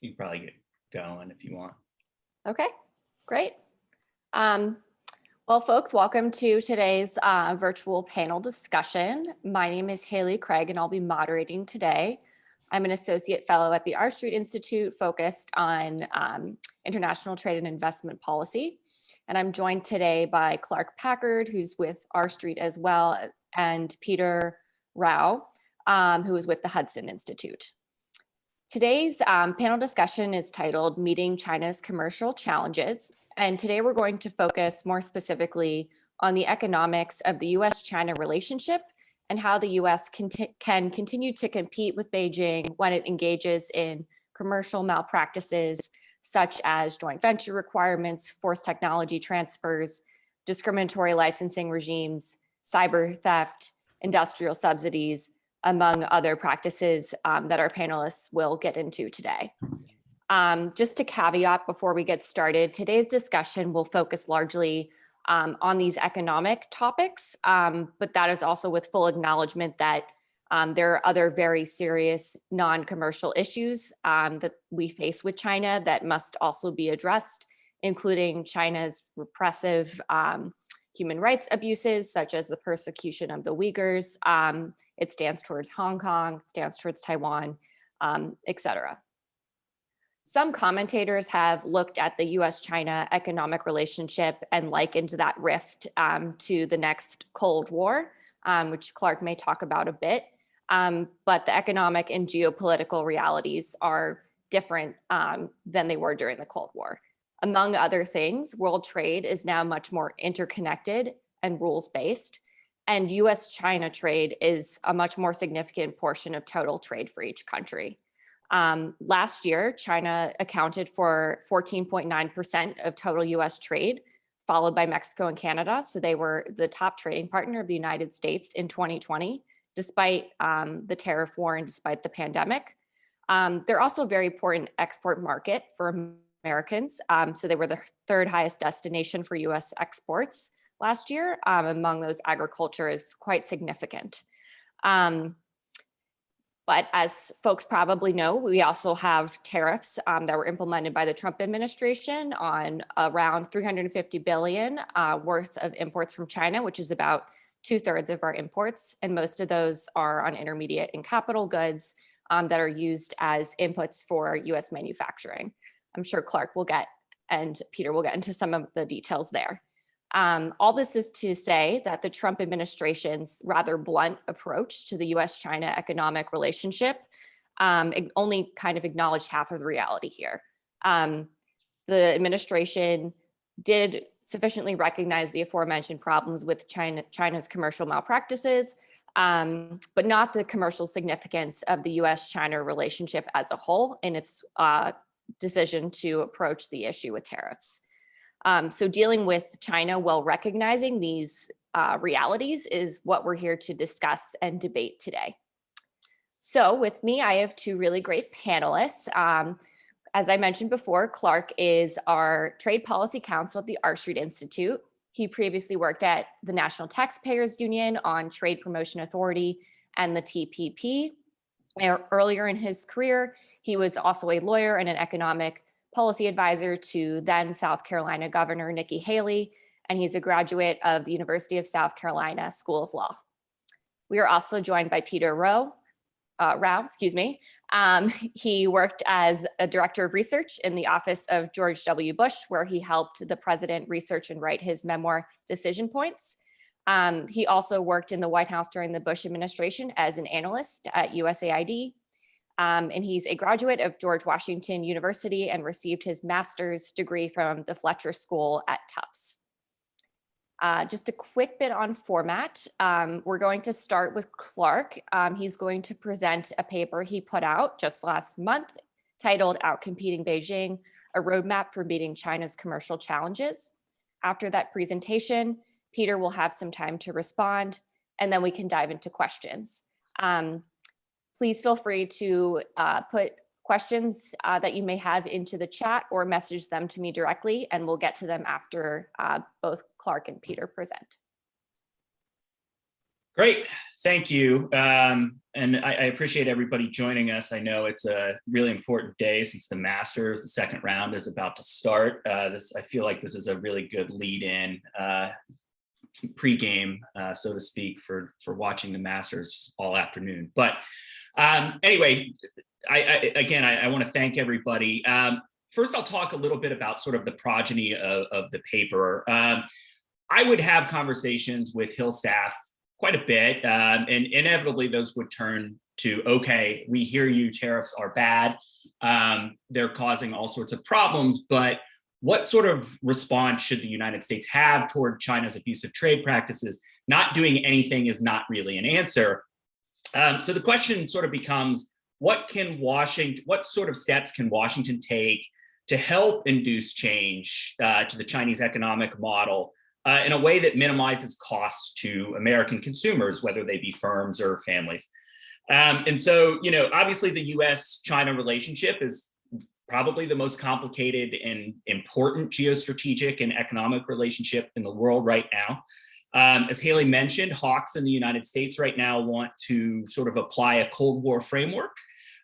You can probably get going if you want. Okay, great. Well, folks, welcome to today's virtual panel discussion. My name is Haley Craig, and I'll be moderating today. I'm an associate fellow at the R Street Institute focused on international trade and investment policy. And I'm joined today by Clark Packard, who's with R Street as well, and Peter Rao, who is with the Hudson Institute. Today's panel discussion is titled Meeting China's Commercial Challenges. And today we're going to focus more specifically on the economics of the U.S. China relationship and how the U.S. can continue to compete with Beijing when it engages in commercial malpractices, such as joint venture requirements, forced technology transfers, discriminatory licensing regimes, cyber theft, industrial subsidies, among other practices that our panelists will get into today. Just to caveat before we get started, today's discussion will focus largely on these economic topics, but that is also with full acknowledgement that there are other very serious non-commercial issues that we face with China that must also be addressed, including China's repressive human rights abuses, such as the persecution of the Uyghurs. It stands towards Hong Kong, stands towards Taiwan, etc. Some commentators have looked at the US-China economic relationship and likened that rift to the next Cold War, which Clark may talk about a bit. But the economic and geopolitical realities are different than they were during the Cold War. Among other things, world trade is now much more interconnected and rules-based, and US-China trade is a much more significant portion of total trade for each country. Last year, China accounted for 14.9% of total US trade, followed by Mexico and Canada. So they were the top trading partner of the United States in 2020, despite the tariff war and despite the pandemic. They're also a very important export market for Americans. So they were the third highest destination for US exports last year. Among those, agriculture is quite significant. But as folks probably know, we also have tariffs that were implemented by the Trump administration on around $350 billion worth of imports from China, which is about 2/3 of our imports. And most of those are on intermediate and capital goods that are used as inputs for US manufacturing. I'm sure Clark will get, and Peter will get into some of the details there. All this is to say that the Trump administration's rather blunt approach to the US-China economic relationship only kind of acknowledged half of the reality here. The administration did sufficiently recognize the aforementioned problems with China's commercial malpractices, but not the commercial significance of the US-China relationship as a whole in its decision to approach the issue with tariffs. So dealing with China while recognizing these realities is what we're here to discuss and debate today. So with me, I have two really great panelists. As I mentioned before, Clark is our trade policy counsel at the R Street Institute. He previously worked at the National Taxpayers Union on Trade Promotion Authority and the TPP. Earlier in his career, he was also a lawyer and an economic policy advisor to then South Carolina Governor Nikki Haley, and he's a graduate of the University of South Carolina School of Law. We are also joined by Peter Rao. He worked as a director of research in the office of George W. Bush, where he helped the president research and write his memoir, Decision Points. He also worked in the White House during the Bush administration as an analyst at USAID. And he's a graduate of George Washington University and received his master's degree from the Fletcher School at Tufts. Just a quick bit on format. We're going to start with Clark. He's going to present a paper he put out just last month titled Outcompeting Beijing, a roadmap for meeting China's commercial challenges. After that presentation, Peter will have some time to respond, and then we can dive into questions. Please feel free to put questions that you may have into the chat or message them to me directly, and we'll get to them after both Clark and Peter present. Great. Thank you. And I appreciate everybody joining us. I know it's a really important day since the Masters, the second round is about to start. I feel like this is a really good lead in pregame, so to speak, for watching the Masters all afternoon. But anyway, I want to thank everybody. First, I'll talk a little bit about sort of the progeny of the paper. I would have conversations with Hill staff quite a bit, and inevitably those would turn to, okay, we hear you, tariffs are bad, they're causing all sorts of problems, but what sort of response should the United States have toward China's abusive trade practices? Not doing anything is not really an answer. So the question sort of becomes, what sort of steps can Washington take to help induce change to the Chinese economic model in a way that minimizes costs to American consumers, whether they be firms or families? And so, obviously the U.S. China relationship is probably the most complicated and important geostrategic and economic relationship in the world right now. As Haley mentioned, hawks in the United States right now want to sort of apply a Cold War framework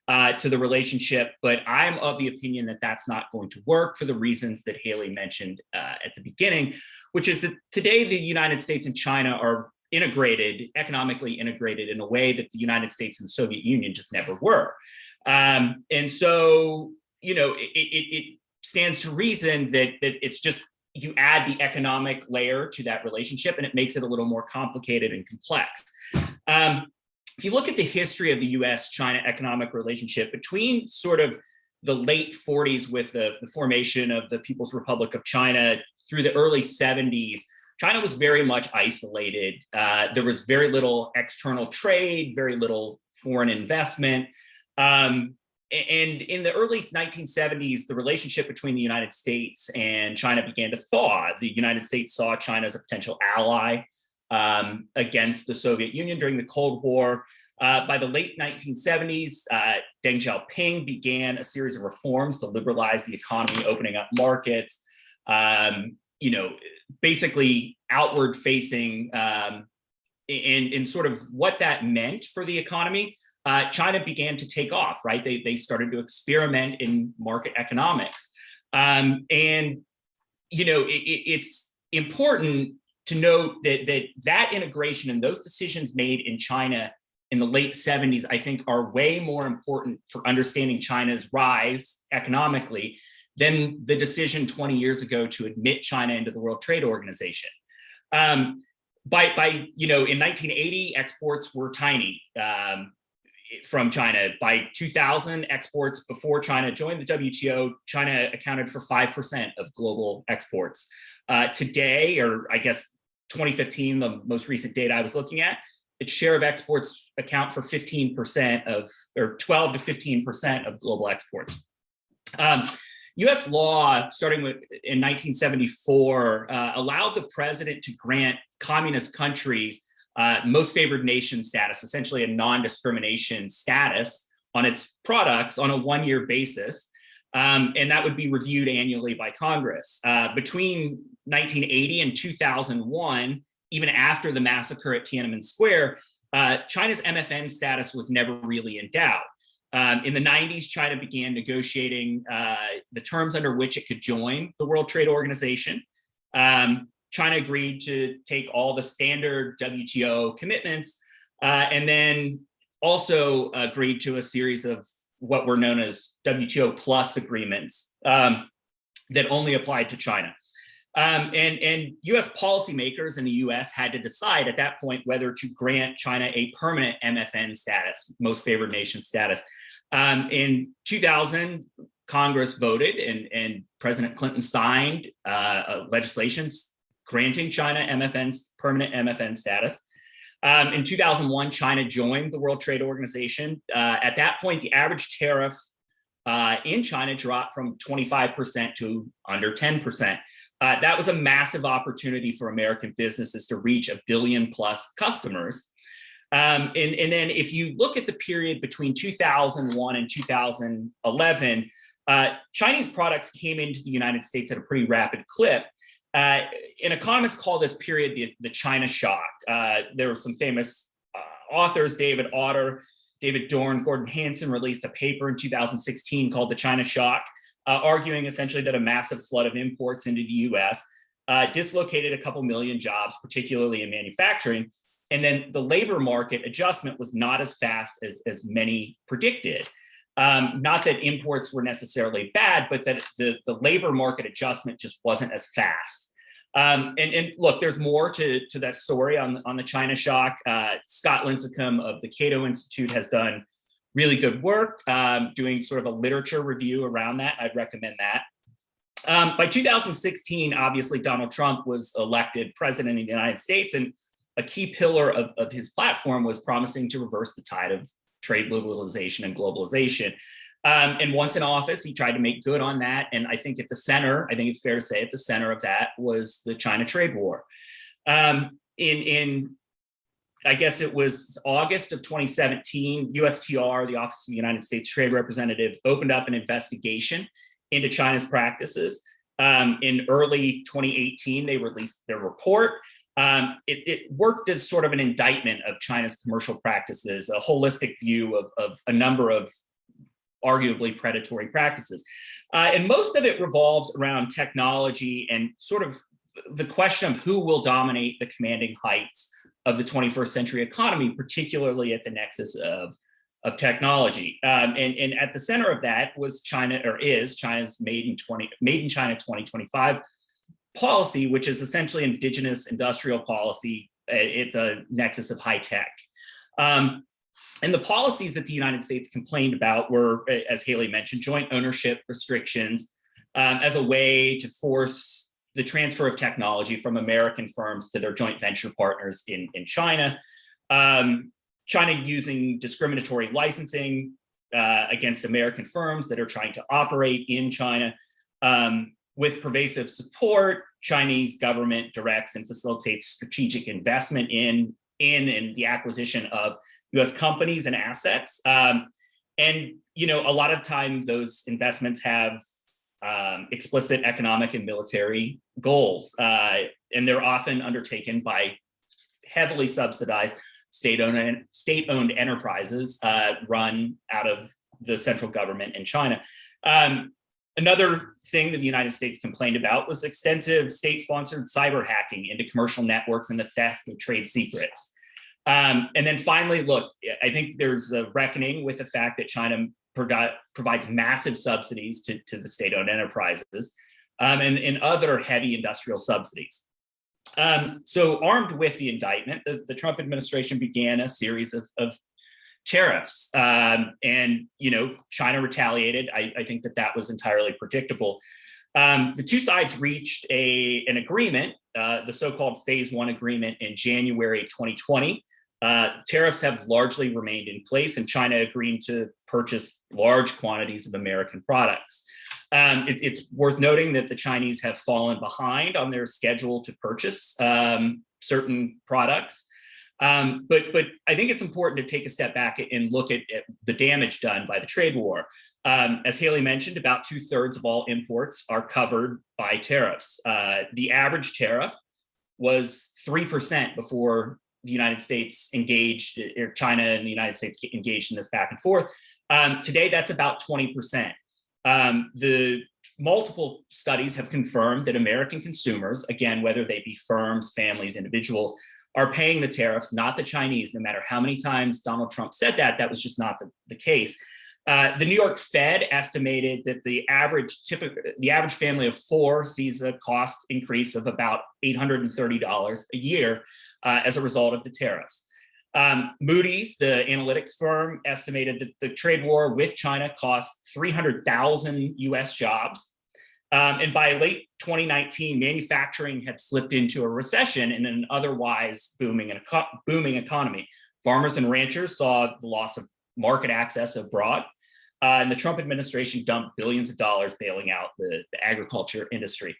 to the relationship, but I'm of the opinion that that's not going to work for the reasons that Haley mentioned at the beginning, which is that today the United States and China are economically integrated in a way that the United States and the Soviet Union just never were. And so, it stands to reason that it's just, you add the economic layer to that relationship and it makes it a little more complicated and complex. If you look at the history of the U.S. China economic relationship between sort of the late 40s with the formation of the People's Republic of China through the early 70s, China was very much isolated. There was very little external trade, very little foreign investment. And in the early 1970s, the relationship between the United States and China began to thaw. The United States saw China as a potential ally against the Soviet Union during the Cold War. By the late 1970s, Deng Xiaoping began a series of reforms to liberalize the economy, opening up markets, basically outward facing, in sort of what that meant for the economy. China began to take off, right? They started to experiment in market economics. It's important to note that integration and those decisions made in China in the late 70s, I think, are way more important for understanding China's rise economically than the decision 20 years ago to admit China into the World Trade Organization. In 1980, exports were tiny from China. By 2000, exports before China joined the WTO, China accounted for 5% of global exports. Today, or I guess 2015, the most recent data I was looking at, its share of exports account for 15% or 12 to 15% of global exports. U.S. law, starting in 1974, allowed the president to grant communist countries most favored nation status, essentially a non-discrimination status on its products on a one-year basis. And that would be reviewed annually by Congress. Between 1980 and 2001, even after the massacre at Tiananmen Square, China's MFN status was never really in doubt. In the 90s, China began negotiating the terms under which it could join the World Trade Organization. China agreed to take all the standard WTO commitments, and then also agreed to a series of what were known as WTO plus agreements that only applied to China. And US policymakers in the US had to decide at that point whether to grant China a permanent MFN status, most favored nation status. In 2000, Congress voted and President Clinton signed legislation granting China permanent MFN status. In 2001, China joined the World Trade Organization. At that point, the average tariff in China dropped from 25% to under 10%. That was a massive opportunity for American businesses to reach 1 billion plus customers. And then if you look at the period between 2001 and 2011, Chinese products came into the United States at a pretty rapid clip. And economists call this period the China shock. There were some famous authors, David Dorn, Gordon Hanson released a paper in 2016 called The China Shock, arguing essentially that a massive flood of imports into the US dislocated a couple million jobs, particularly in manufacturing. And then the labor market adjustment was not as fast as many predicted. Not that imports were necessarily bad, but that the labor market adjustment just wasn't as fast. And look, there's more to that story on the China shock. Scott Lincecum of the Cato Institute has done really good work doing sort of a literature review around that. I'd recommend that. By 2016, obviously, Donald Trump was elected president of the United States, and a key pillar of his platform was promising to reverse the tide of trade liberalization and globalization. And once in office, he tried to make good on that. And I think at the center, I think it's fair to say at the center of that was the China trade war. In I guess it was August of 2017, USTR, the Office of the United States Trade Representative, opened up an investigation into China's practices. In early 2018, they released their report. It worked as sort of an indictment of China's commercial practices, a holistic view of a number of arguably predatory practices. And most of it revolves around technology and sort of the question of who will dominate the commanding heights of the 21st century economy, particularly at the nexus of technology. And at the center of that was China, or is China's Made in China 2025 policy, which is essentially indigenous industrial policy at the nexus of high tech. And the policies that the United States complained about were, as Haley mentioned, joint ownership restrictions as a way to force the transfer of technology from American firms to their joint venture partners in China. China using discriminatory licensing against American firms that are trying to operate in China. With pervasive support, Chinese government directs and facilitates strategic investment in the acquisition of US companies and assets. And, you know, a lot of time those investments have explicit economic and military goals. And they're often undertaken by heavily subsidized state-owned enterprises run out of the central government in China. Another thing that the United States complained about was extensive state-sponsored cyber hacking into commercial networks and the theft of trade secrets. And then finally, look, I think there's a reckoning with the fact that China provides massive subsidies to the state-owned enterprises and other heavy industrial subsidies. So armed with the indictment, the Trump administration began a series of tariffs. And, you know, China retaliated. I think that was entirely predictable. The two sides reached an agreement, the so-called Phase 1 agreement in January 2020. Tariffs have largely remained in place, and China agreed to purchase large quantities of American products. It's worth noting that the Chinese have fallen behind on their schedule to purchase certain products. But I think it's important to take a step back and look at the damage done by the trade war. As Haley mentioned, about 2/3 of all imports are covered by tariffs. The average tariff was 3% before the United States engaged, or China and the United States engaged in this back and forth. Today, that's about 20%. The multiple studies have confirmed that American consumers, again, whether they be firms, families, individuals, are paying the tariffs, not the Chinese. No matter how many times Donald Trump said that was just not the case. The New York Fed estimated that the average family of four sees a cost increase of about $830 a year as a result of the tariffs. Moody's, the analytics firm, estimated that the trade war with China cost 300,000 US jobs. And by late 2019, manufacturing had slipped into a recession in an otherwise booming economy. Farmers and ranchers saw the loss of market access abroad, and the Trump administration dumped billions of dollars bailing out the agriculture industry.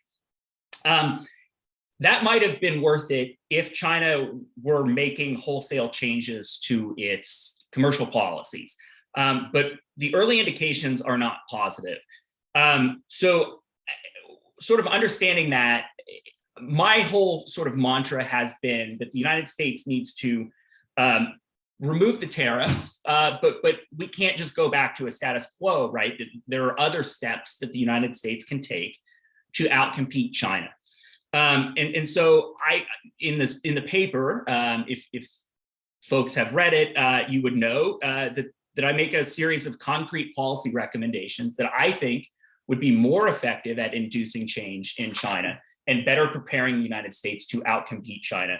That might have been worth it if China were making wholesale changes to its commercial policies. But the early indications are not positive. So sort of understanding that, my whole sort of mantra has been that the United States needs to remove the tariffs, but we can't just go back to a status quo, right? There are other steps that the United States can take to outcompete China. And so in the paper, if folks have read it, you would know that I make a series of concrete policy recommendations that I think would be more effective at inducing change in China and better preparing the United States to outcompete China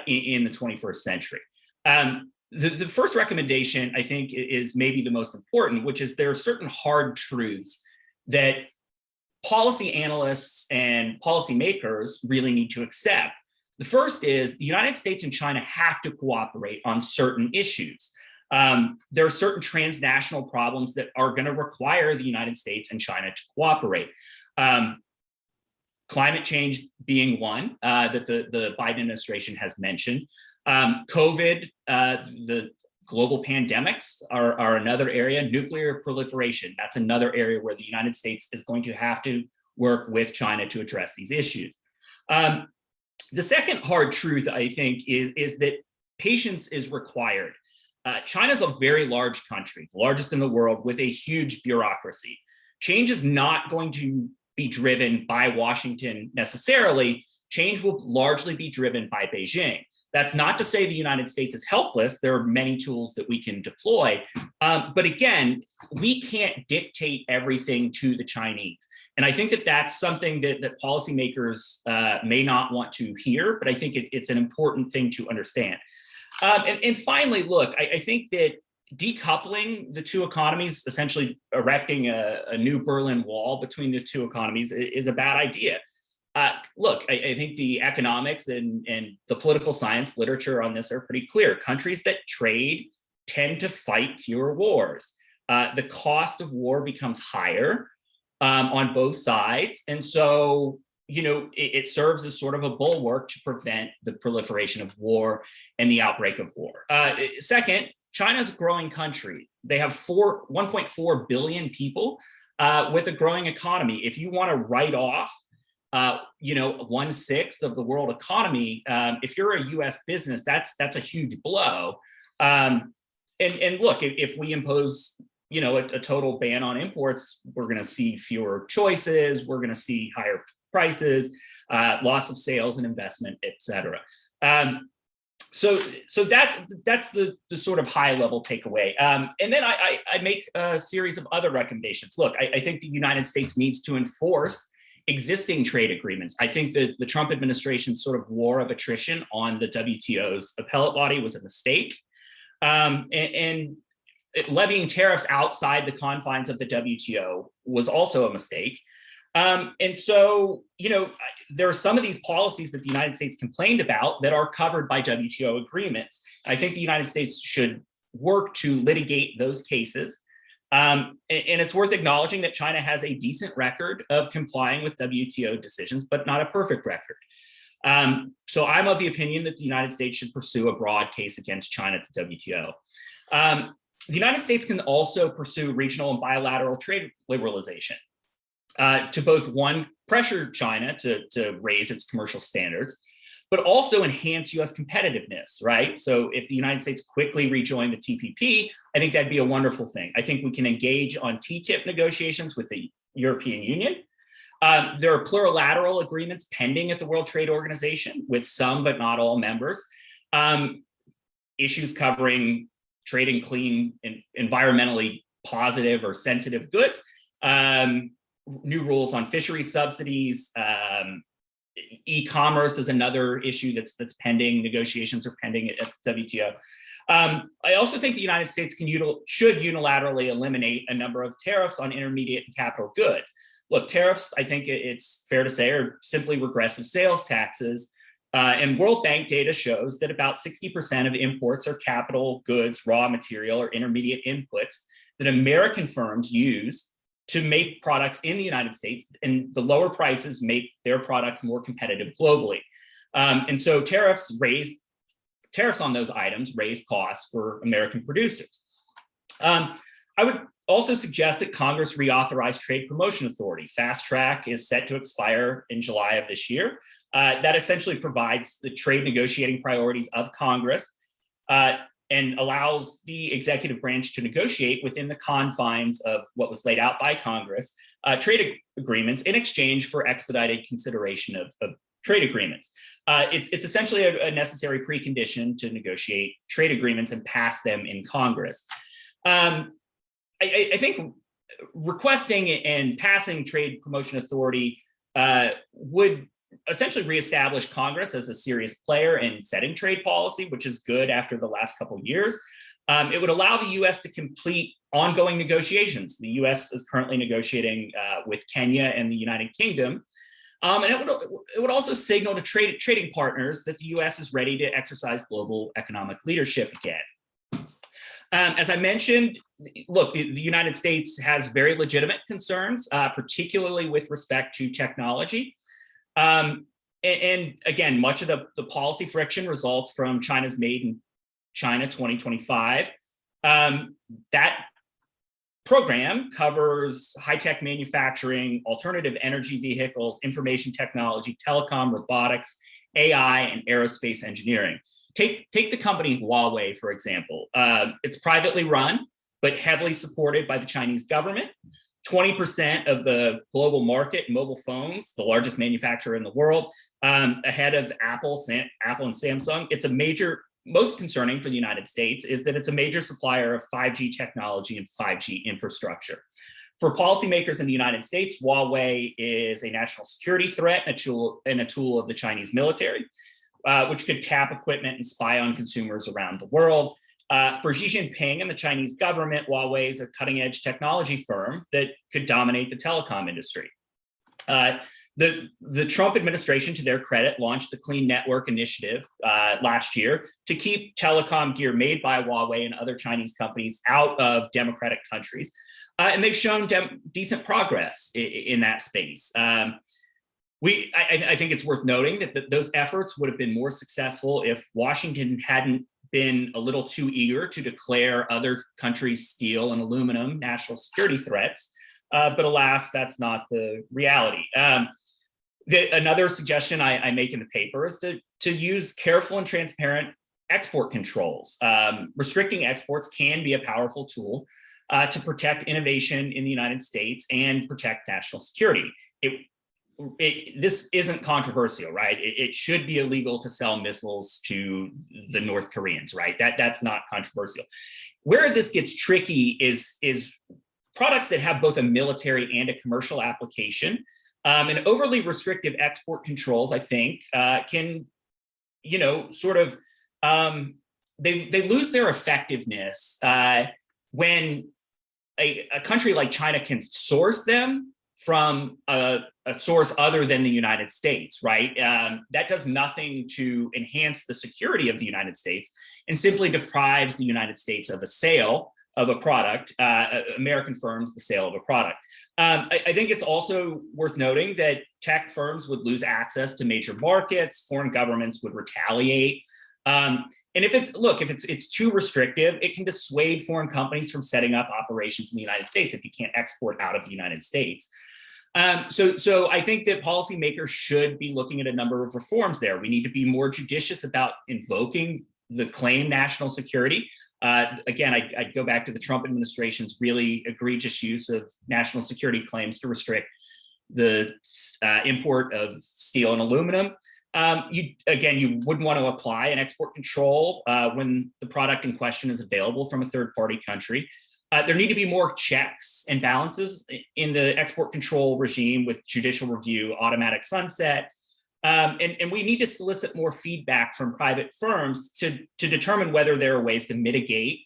in the 21st century. The first recommendation, I think, is maybe the most important, which is there are certain hard truths that policy analysts and policymakers really need to accept. The first is the United States and China have to cooperate on certain issues. There are certain transnational problems that are going to require the United States and China to cooperate. Climate change being one that the Biden administration has mentioned. COVID, the global pandemics are another area. Nuclear proliferation, that's another area where the United States is going to have to work with China to address these issues. The second hard truth, I think, is that patience is required. China's a very large country, the largest in the world, with a huge bureaucracy. Change is not going to be driven by Washington necessarily. Change will largely be driven by Beijing. That's not to say the United States is helpless. There are many tools that we can deploy. But again, we can't dictate everything to the Chinese. And I think that that's something that policymakers may not want to hear, but I think it's an important thing to understand. And finally, look, I think that decoupling the two economies, essentially erecting a new Berlin Wall between the two economies, is a bad idea. Look, I think the economics and the political science literature on this are pretty clear. Countries that trade tend to fight fewer wars. The cost of war becomes higher on both sides. And so, it serves as sort of a bulwark to prevent the proliferation of war and the outbreak of war. Second, China's a growing country. They have 1.4 billion people with a growing economy. If you want to write off 1/6 of the world economy, if you're a U.S. business, that's a huge blow. And look, if we impose a total ban on imports, we're going to see fewer choices. We're going to see higher prices, loss of sales and investment, et cetera. So that's the sort of high level takeaway. And then I make a series of other recommendations. Look, I think the United States needs to enforce existing trade agreements. I think that the Trump administration's sort of war of attrition on the WTO's appellate body was a mistake. And levying tariffs outside the confines of the WTO was also a mistake. And so, there are some of these policies that the United States complained about that are covered by WTO agreements. I think the United States should work to litigate those cases. And it's worth acknowledging that China has a decent record of complying with WTO decisions, but not a perfect record. So I'm of the opinion that the United States should pursue a broad case against China at the WTO. The United States can also pursue regional and bilateral trade liberalization to both, one, pressure China to raise its commercial standards, but also enhance U.S. competitiveness, right? So if the United States quickly rejoined the TPP, I think that'd be a wonderful thing. I think we can engage on TTIP negotiations with the European Union. There are plurilateral agreements pending at the World Trade Organization with some, but not all members. Issues covering trading clean and environmentally positive or sensitive goods, new rules on fisheries subsidies, e-commerce is another issue that's pending. Negotiations are pending at the WTO. I also think the United States should unilaterally eliminate a number of tariffs on intermediate and capital goods. Look, tariffs, I think it's fair to say, are simply regressive sales taxes. And World Bank data shows that about 60% of imports are capital goods, raw material, or intermediate inputs that American firms use to make products in the United States, and the lower prices make their products more competitive globally. And so tariffs on those items raise costs for American producers. I would also suggest that Congress reauthorize Trade Promotion Authority. Fast Track is set to expire in July of this year. That essentially provides the trade negotiating priorities of Congress and allows the executive branch to negotiate within the confines of what was laid out by Congress, trade agreements in exchange for expedited consideration of trade agreements. It's essentially a necessary precondition to negotiate trade agreements and pass them in Congress. I think requesting and passing trade promotion authority would essentially reestablish Congress as a serious player in setting trade policy, which is good after the last couple of years. It would allow the U.S. to complete ongoing negotiations. The U.S. is currently negotiating with Kenya and the United Kingdom. And it would also signal to trading partners that the U.S. is ready to exercise global economic leadership again. As I mentioned, look, the United States has very legitimate concerns, particularly with respect to technology. And again, much of the policy friction results from China's Made in China 2025. That program covers high-tech manufacturing, alternative energy vehicles, information technology, telecom, robotics, AI, and aerospace engineering. Take the company Huawei, for example. It's privately run, but heavily supported by the Chinese government. 20% of the global market, mobile phones, the largest manufacturer in the world, ahead of Apple and Samsung. It's a major, most concerning for the United States is that it's a major supplier of 5G technology and 5G infrastructure. For policymakers in the United States, Huawei is a national security threat and a tool of the Chinese military, which could tap equipment and spy on consumers around the world. For Xi Jinping and the Chinese government, Huawei is a cutting-edge technology firm that could dominate the telecom industry. The Trump administration, to their credit, launched the Clean Network Initiative last year to keep telecom gear made by Huawei and other Chinese companies out of democratic countries. And they've shown decent progress in that space. I think it's worth noting that those efforts would have been more successful if Washington hadn't been a little too eager to declare other countries' steel and aluminum national security threats. But alas, that's not the reality. Another suggestion I make in the paper is to use careful and transparent export controls. Restricting exports can be a powerful tool to protect innovation in the United States and protect national security. This isn't controversial, right? It should be illegal to sell missiles to the North Koreans, right? That's not controversial. Where this gets tricky is products that have both a military and a commercial application. And overly restrictive export controls, I think, can, sort of, they lose their effectiveness when a country like China can source them from a source other than the United States, right? That does nothing to enhance the security of the United States and simply deprives the United States of a sale of a product, American firms, the sale of a product. I think it's also worth noting that tech firms would lose access to major markets, foreign governments would retaliate. And if it's too restrictive, it can dissuade foreign companies from setting up operations in the United States if you can't export out of the United States. So I think that policymakers should be looking at a number of reforms there. We need to be more judicious about invoking the claim national security. Again, I'd go back to the Trump administration's really egregious use of national security claims to restrict the import of steel and aluminum. You wouldn't want to apply an export control when the product in question is available from a third-party country. There need to be more checks and balances in the export control regime with judicial review, automatic sunset. And we need to solicit more feedback from private firms to determine whether there are ways to mitigate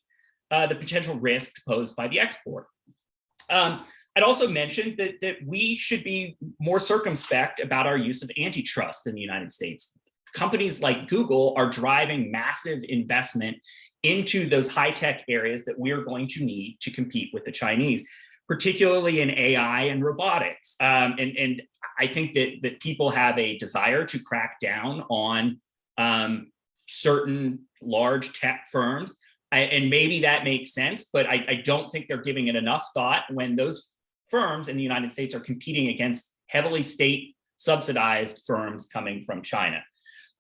the potential risks posed by the export. I'd also mention that we should be more circumspect about our use of antitrust in the United States. Companies like Google are driving massive investment into those high-tech areas that we're going to need to compete with the Chinese, particularly in AI and robotics. And I think that people have a desire to crack down on certain large tech firms. And maybe that makes sense, but I don't think they're giving it enough thought when those firms in the United States are competing against heavily state subsidized firms coming from China.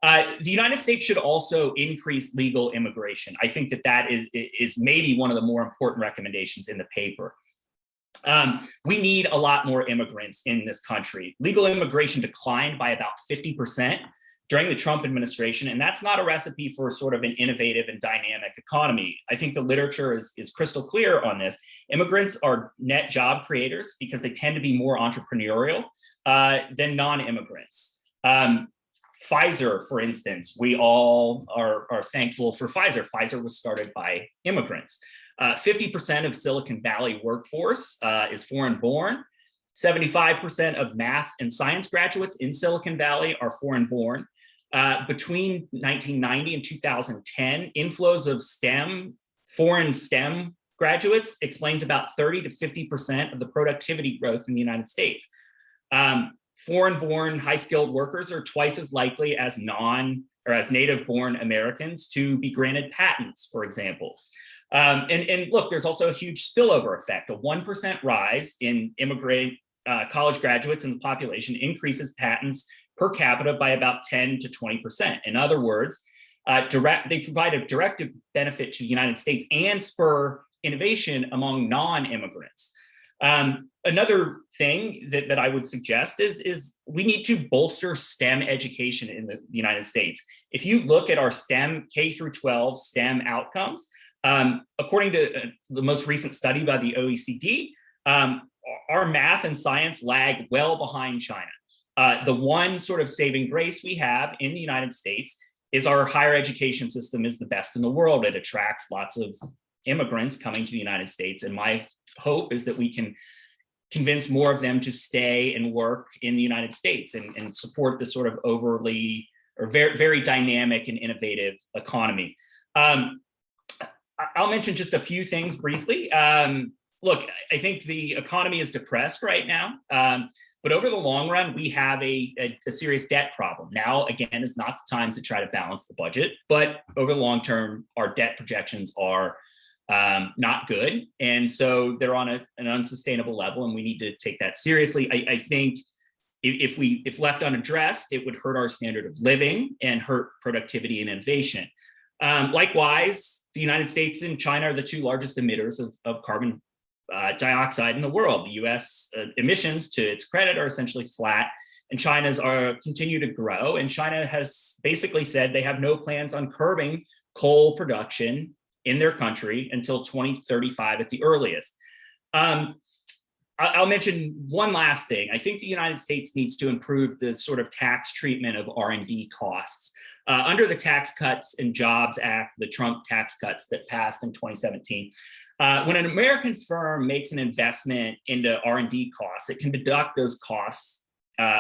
The United States should also increase legal immigration. I think that is maybe one of the more important recommendations in the paper. We need a lot more immigrants in this country. Legal immigration declined by about 50% during the Trump administration, and that's not a recipe for sort of an innovative and dynamic economy. I think the literature is crystal clear on this. Immigrants are net job creators because they tend to be more entrepreneurial than non-immigrants. Pfizer, for instance, we all are thankful for Pfizer. Pfizer was started by immigrants. 50% of Silicon Valley workforce is foreign born. 75% of math and science graduates in Silicon Valley are foreign born. Between 1990 and 2010, inflows of foreign STEM graduates explains about 30 to 50% of the productivity growth in the United States. Foreign-born high-skilled workers are twice as likely as native-born Americans to be granted patents, for example. And look, there's also a huge spillover effect. A 1% rise in immigrant college graduates in the population increases patents per capita by about 10 to 20%. In other words, they provide a direct benefit to the United States and spur innovation among non-immigrants. Another thing that I would suggest is we need to bolster STEM education in the United States. If you look at our STEM K through 12 STEM outcomes, according to the most recent study by the OECD, our math and science lag well behind China. The one sort of saving grace we have in the United States is our higher education system is the best in the world. It attracts lots of immigrants coming to the United States. And my hope is that we can convince more of them to stay and work in the United States and support this sort of overly or very, very dynamic and innovative economy. I'll mention just a few things briefly. Look, I think the economy is depressed right now, but over the long run, we have a serious debt problem. Now, again, is not the time to try to balance the budget, but over the long term, our debt projections are not good. And so they're on an unsustainable level, and we need to take that seriously. I think if left unaddressed, it would hurt our standard of living and hurt productivity and innovation. Likewise, the United States and China are the two largest emitters of carbon dioxide in the world. The U.S. Emissions, to its credit, are essentially flat, and China's continue to grow. And China has basically said they have no plans on curbing coal production in their country until 2035 at the earliest. I'll mention one last thing. I think the United States needs to improve the sort of tax treatment of R&D costs. Under the Tax Cuts and Jobs Act, the Trump tax cuts that passed in 2017, when an American firm makes an investment into R&D costs, it can deduct those costs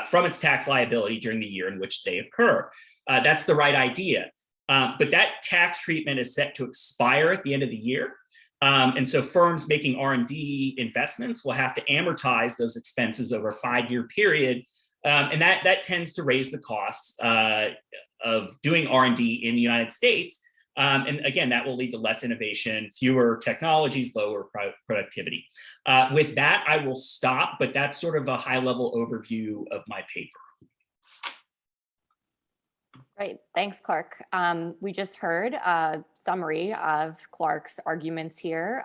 from its tax liability during the year in which they occur. That's the right idea. But that tax treatment is set to expire at the end of the year. And so firms making R&D investments will have to amortize those expenses over a 5-year period. And that tends to raise the costs of doing R&D in the United States. And again, that will lead to less innovation, fewer technologies, lower productivity. With that, I will stop, but that's sort of a high-level overview of my paper. Great, thanks, Clark. We just heard a summary of Clark's arguments here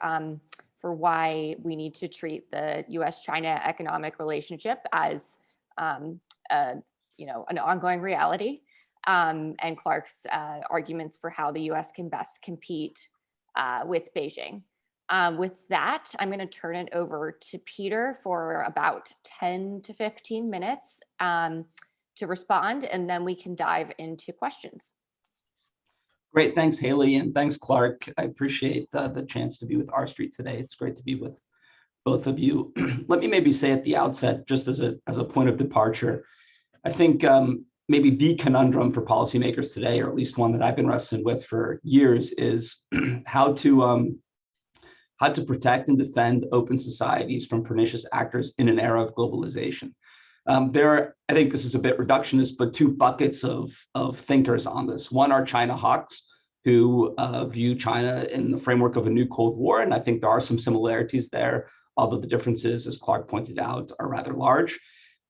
for why we need to treat the U.S. China economic relationship as an ongoing reality, and Clark's arguments for how the U.S. can best compete with Beijing. With that, I'm going to turn it over to Peter for about 10 to 15 minutes to respond, and then we can dive into questions. Great, thanks, Haley, and thanks, Clark. I appreciate the chance to be with R Street today. It's great to be with both of you. Let me maybe say at the outset, just as a point of departure, I think maybe the conundrum for policymakers today, or at least one that I've been wrestling with for years, is how to protect and defend open societies from pernicious actors in an era of globalization. I think this is a bit reductionist, but two buckets of thinkers on this. One are China hawks, who view China in the framework of a new Cold War, and I think there are some similarities there, although the differences, as Clark pointed out, are rather large.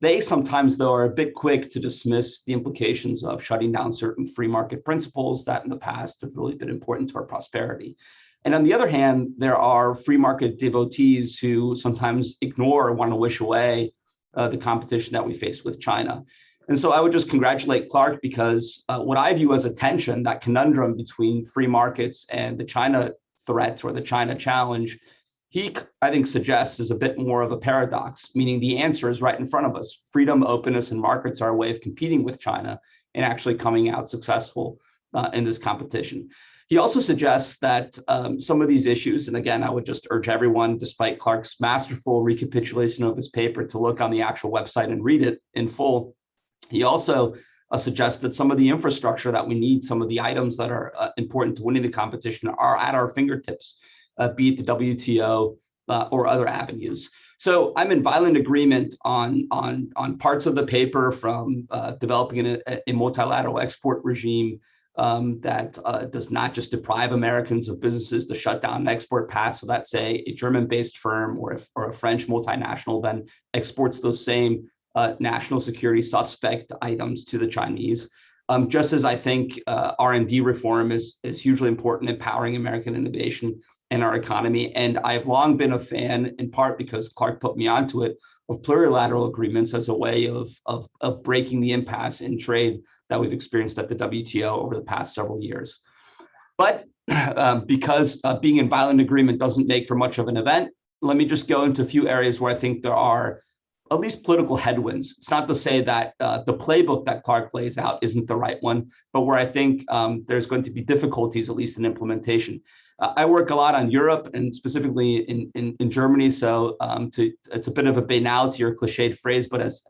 They sometimes, though, are a bit quick to dismiss the implications of shutting down certain free market principles that in the past have really been important to our prosperity. And on the other hand, there are free market devotees who sometimes ignore or want to wish away the competition that we face with China. And so I would just congratulate Clark, because what I view as a tension, that conundrum between free markets and the China threat or the China challenge, he, I think, suggests is a bit more of a paradox, meaning the answer is right in front of us. Freedom, openness, and markets are a way of competing with China and actually coming out successful in this competition. He also suggests that some of these issues, and again, I would just urge everyone, despite Clark's masterful recapitulation of his paper, to look on the actual website and read it in full. He also suggests that some of the infrastructure that we need, some of the items that are important to winning the competition are at our fingertips, be it the WTO or other avenues. So I'm in violent agreement on parts of the paper, from developing a multilateral export regime that does not just deprive Americans of businesses to shut down an export path. So that, say, a German-based firm or a French multinational then exports those same national security suspect items to the Chinese. Just as I think R&D reform is hugely important in empowering American innovation and our economy. And I've long been a fan, in part because Clark put me onto it, of plurilateral agreements as a way of breaking the impasse in trade that we've experienced at the WTO over the past several years. But because being in violent agreement doesn't make for much of an event, let me just go into a few areas where I think there are at least political headwinds. It's not to say that the playbook that Clark lays out isn't the right one, but where I think there's going to be difficulties, at least in implementation. I work a lot on Europe, and specifically in Germany. So it's a bit of a banality or cliched phrase, but as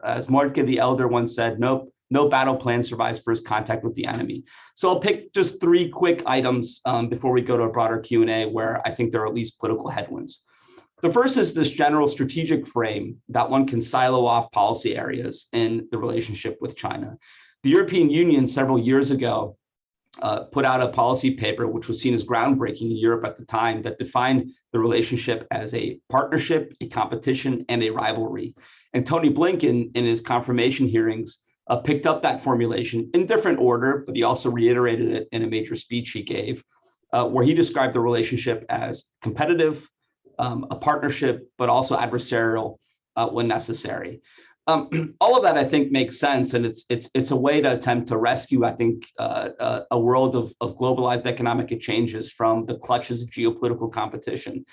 Martke the Elder once said, no battle plan survives first contact with the enemy. So I'll pick just three quick items before we go to a broader Q&A where I think there are at least political headwinds. The first is this general strategic frame that one can silo off policy areas in the relationship with China. The European Union several years ago put out a policy paper, which was seen as groundbreaking in Europe at the time, that defined the relationship as a partnership, a competition, and a rivalry. And Tony Blinken, in his confirmation hearings, picked up that formulation in different order, but he also reiterated it in a major speech he gave, where he described the relationship as competitive, a partnership, but also adversarial when necessary. All of that, I think, makes sense, and it's a way to attempt to rescue, I think, a world of globalized economic exchanges from the clutches of geopolitical competition.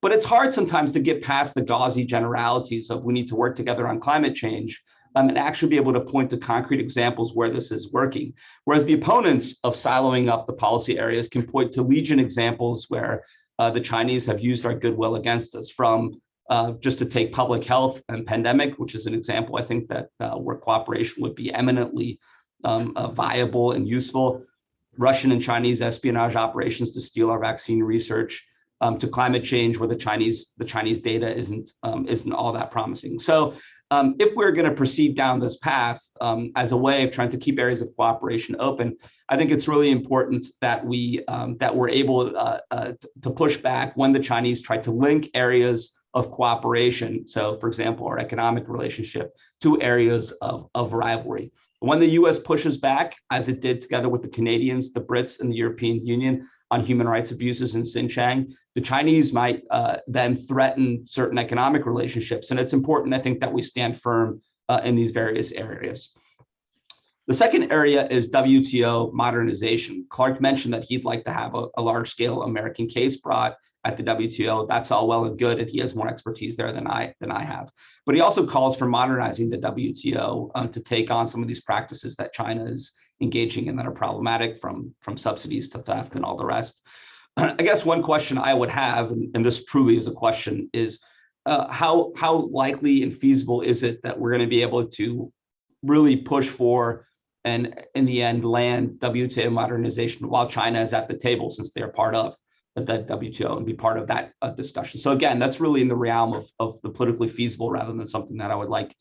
But it's hard sometimes to get past the gauzy generalities of we need to work together on climate change and actually be able to point to concrete examples where this is working. Whereas the opponents of siloing up the policy areas can point to legion examples where the Chinese have used our goodwill against us, from just to take public health and pandemic, which is an example, I think, that where cooperation would be eminently viable and useful. Russian and Chinese espionage operations to steal our vaccine research, to climate change, where the Chinese data isn't all that promising. So if we're going to proceed down this path as a way of trying to keep areas of cooperation open, I think it's really important that we're able to push back when the Chinese try to link areas of cooperation. So, for example, our economic relationship to areas of rivalry. When the U.S. pushes back, as it did together with the Canadians, the Brits, and the European Union on human rights abuses in Xinjiang, the Chinese might then threaten certain economic relationships. And it's important, I think, that we stand firm in these various areas. The second area is WTO modernization. Clark mentioned that he'd like to have a large-scale American case brought at the WTO. That's all well and good, and he has more expertise there than I have. But he also calls for modernizing the WTO to take on some of these practices that China is engaging in that are problematic, from subsidies to theft and all the rest. I guess one question I would have, and this truly is a question, is how likely and feasible is it that we're going to be able to really push for and in the end land WTO modernization while China is at the table, since they're part of the WTO, and be part of that discussion? So again, that's really in the realm of the politically feasible rather than something that I would like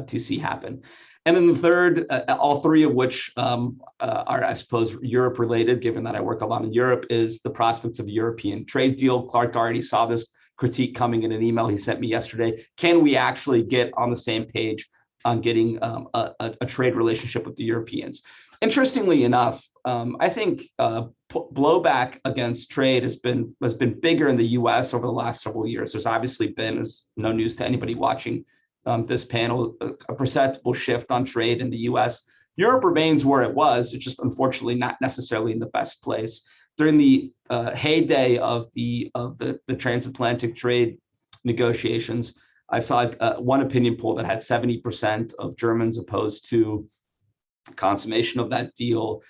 to see happen. And then the third, all three of which are, I suppose, Europe related, given that I work a lot in Europe, is the prospects of a European trade deal. Clark already saw this critique coming in an email he sent me yesterday. Can we actually get on the same page on getting a trade relationship with the Europeans? Interestingly enough, I think blowback against trade has been bigger in the U.S. over the last several years. There's obviously been, as no news to anybody watching this panel, a perceptible shift on trade in the U.S. Europe remains where it was. It's just unfortunately not necessarily in the best place. During the heyday of the transatlantic trade negotiations, I saw one opinion poll that had 70% of Germans opposed to consummation of that deal.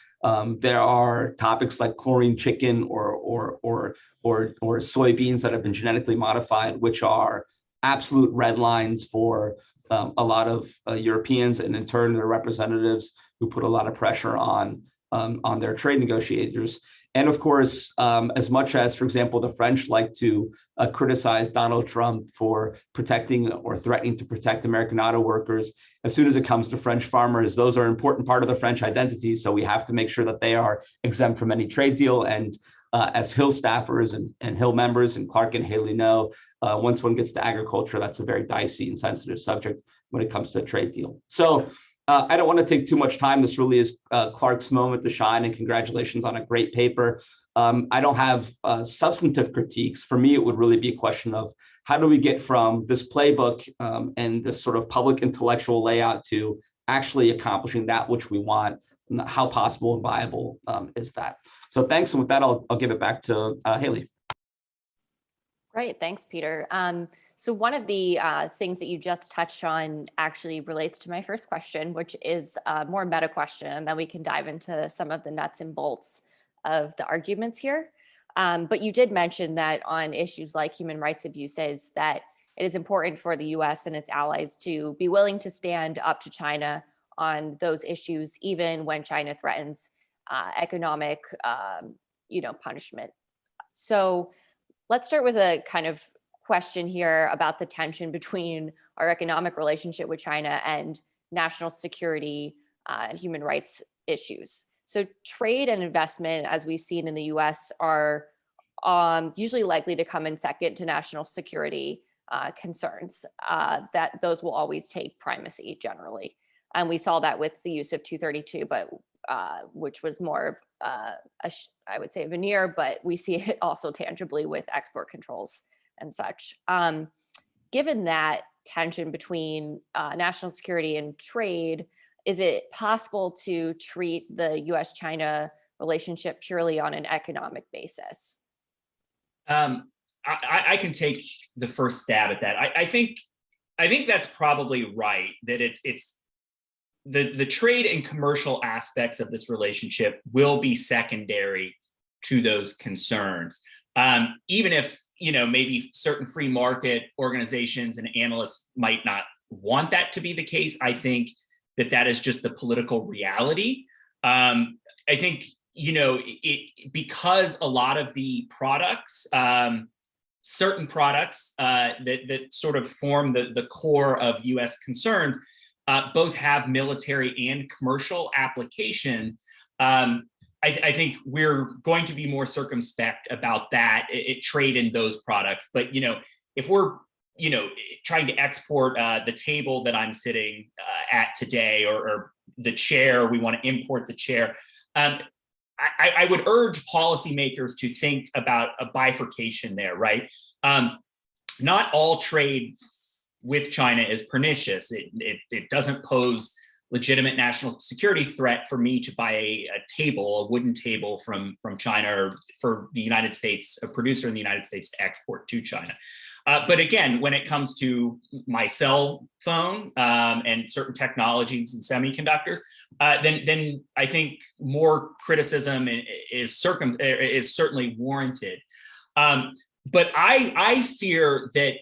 There are topics like chlorine chicken or soybeans that have been genetically modified, which are absolute red lines for a lot of Europeans, and in turn their representatives, who put a lot of pressure on their trade negotiators. And of course, as much as, for example, the French like to criticize Donald Trump for protecting or threatening to protect American auto workers, as soon as it comes to French farmers, those are an important part of the French identity. So we have to make sure that they are exempt from any trade deal. And as Hill staffers and Hill members, and Clark and Haley know, once one gets to agriculture, that's a very dicey and sensitive subject when it comes to a trade deal. So I don't want to take too much time. This really is Clark's moment to shine, and congratulations on a great paper. I don't have substantive critiques. For me, it would really be a question of how do we get from this playbook and this sort of public intellectual layout to actually accomplishing that which we want, and how possible and viable is that? So thanks, and with that, I'll give it back to Haley. Great, thanks, Peter. So one of the things that you just touched on actually relates to my first question, which is a more meta question, and then we can dive into some of the nuts and bolts of the arguments here. But you did mention that on issues like human rights abuses, that it is important for the US and its allies to be willing to stand up to China on those issues, even when China threatens economic punishment. So let's start with a kind of question here about the tension between our economic relationship with China and national security and human rights issues. So trade and investment, as we've seen in the US, are usually likely to come in second to national security concerns, that those will always take primacy generally. And we saw that with the use of 232, but which was more, I would say, a veneer, but we see it also tangibly with export controls and such. Given that tension between national security and trade, is it possible to treat the U.S.-China relationship purely on an economic basis? I can take the first stab at that. I think that's probably right, that it's the trade and commercial aspects of this relationship will be secondary to those concerns. Even if, maybe certain free market organizations and analysts might not want that to be the case, I think that is just the political reality. I think, because a lot of the products, certain products that sort of form the core of US concerns, both have military and commercial application. I think we're going to be more circumspect about that, trade in those products. But, if we're, trying to export the table that I'm sitting at today, or the chair, we want to import the chair, I would urge policymakers to think about a bifurcation there, right? Not all trade with China is pernicious. It doesn't pose legitimate national security threat for me to buy a wooden table from China, or for the United States, a producer in the United States, to export to China. But again, when it comes to my cell phone and certain technologies and semiconductors, then I think more criticism is certainly warranted. But I fear that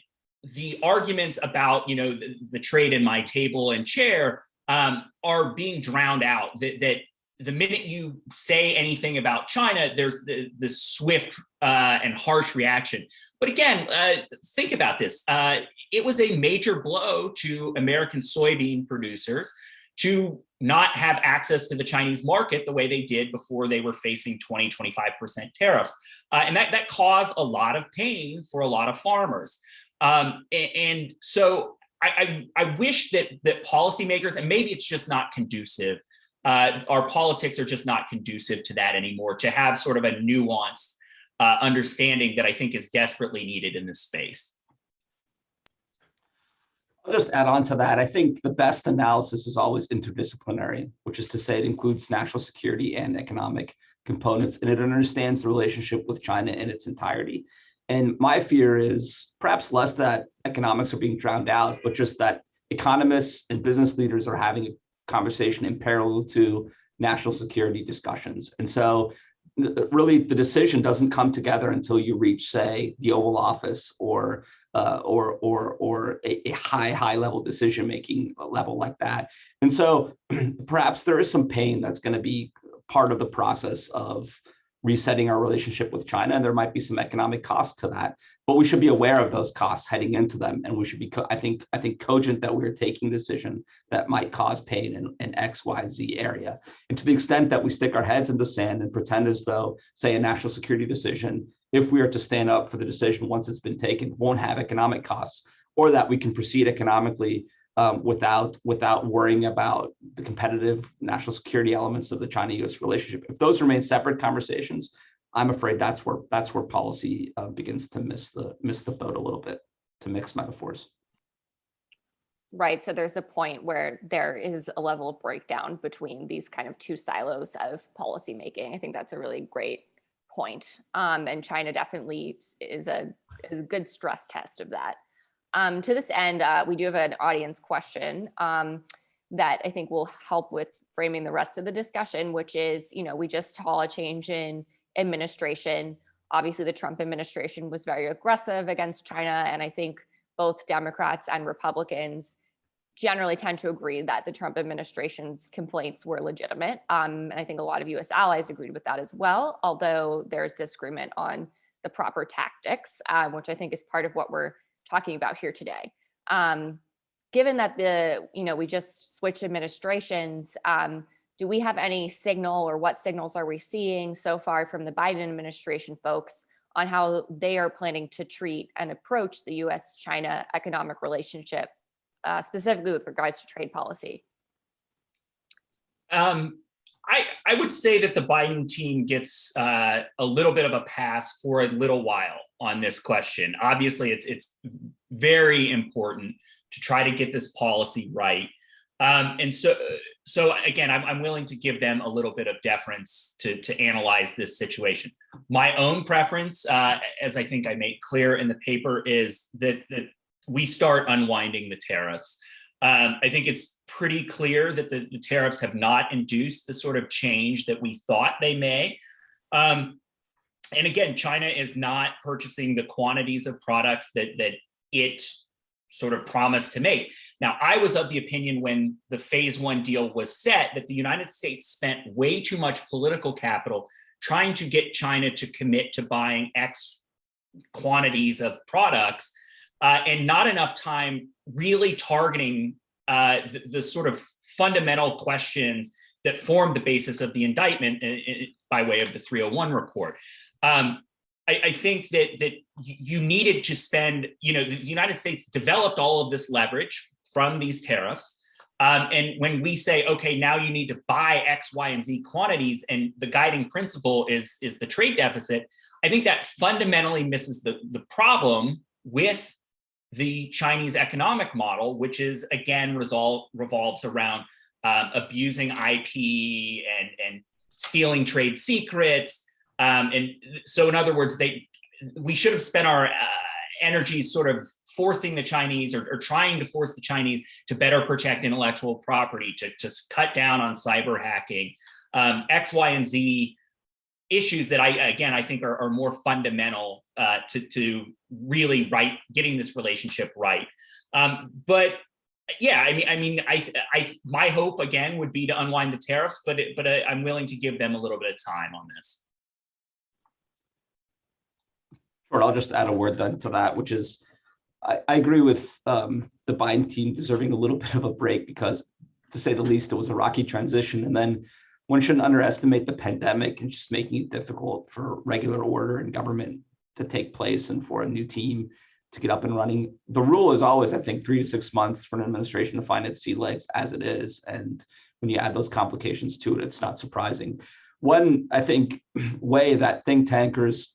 the arguments about the trade in my table and chair are being drowned out. That the minute you say anything about China, there's the swift and harsh reaction. But again, think about this. It was a major blow to American soybean producers to not have access to the Chinese market the way they did before they were facing 20-25% tariffs. And that caused a lot of pain for a lot of farmers. And so I wish that policymakers, and maybe it's just not conducive, our politics are just not conducive to that anymore, to have sort of a nuanced understanding that I think is desperately needed in this space. I'll just add on to that. I think the best analysis is always interdisciplinary, which is to say it includes national security and economic components, and it understands the relationship with China in its entirety. And my fear is perhaps less that economics are being drowned out, but just that economists and business leaders are having a conversation in parallel to national security discussions. And so really the decision doesn't come together until you reach, say, the Oval Office or a high level decision making level like that. And so perhaps there is some pain that's going to be part of the process of resetting our relationship with China, and there might be some economic costs to that, but we should be aware of those costs heading into them, and we should be, I think, cogent that we're taking a decision that might cause pain in X, Y, Z area. And to the extent that we stick our heads in the sand and pretend as though, say, a national security decision, if we are to stand up for the decision once it's been taken, won't have economic costs, or that we can proceed economically without worrying about the competitive national security elements of the China-U.S. relationship. If those remain separate conversations, I'm afraid that's where policy begins to miss the boat a little bit, to mix metaphors. Right. So there's a point where there is a level of breakdown between these kind of two silos of policymaking. I think that's a really great point. And China definitely is a good stress test of that. To this end, we do have an audience question that I think will help with framing the rest of the discussion, which is, we just saw a change in administration. Obviously, the Trump administration was very aggressive against China, and I think both Democrats and Republicans generally tend to agree that the Trump administration's complaints were legitimate. And I think a lot of US allies agreed with that as well, although there's disagreement on the proper tactics, which I think is part of what we're talking about here today. Given that we just switched administrations, do we have any signal, or what signals are we seeing so far from the Biden administration folks on how they are planning to treat and approach the U.S.-China economic relationship, specifically with regards to trade policy? I would say that the Biden team gets a little bit of a pass for a little while on this question. Obviously, it's very important to try to get this policy right. And so again, I'm willing to give them a little bit of deference to analyze this situation. My own preference, as I think I made clear in the paper, is that we start unwinding the tariffs. I think it's pretty clear that the tariffs have not induced the sort of change that we thought they may. And again, China is not purchasing the quantities of products that it sort of promised to make. Now, I was of the opinion when the phase one deal was set that the United States spent way too much political capital trying to get China to commit to buying X quantities of products, and not enough time really targeting the sort of fundamental questions that formed the basis of the indictment by way of the 301 report. I think that you needed to spend, the United States developed all of this leverage from these tariffs. And when we say, okay, now you need to buy X, Y, and Z quantities, and the guiding principle is the trade deficit, I think that fundamentally misses the problem with the Chinese economic model, which is, again, revolves around abusing IP and stealing trade secrets. And so in other words, we should have spent our energy sort of forcing the Chinese or trying to force the Chinese to better protect intellectual property, to cut down on cyber hacking, X, Y, and Z issues that I think are more fundamental to really getting this relationship right. But yeah, my hope again would be to unwind the tariffs, but I'm willing to give them a little bit of time on this. Sure, I'll just add a word then to that, which is I agree with the Biden team deserving a little bit of a break, because to say the least, it was a rocky transition. And then one shouldn't underestimate the pandemic and just making it difficult for regular order and government to take place and for a new team to get up and running. The rule is always, I think, 3 to 6 months for an administration to find its sea legs as it is. And when you add those complications to it, it's not surprising. One, I think, way that think tankers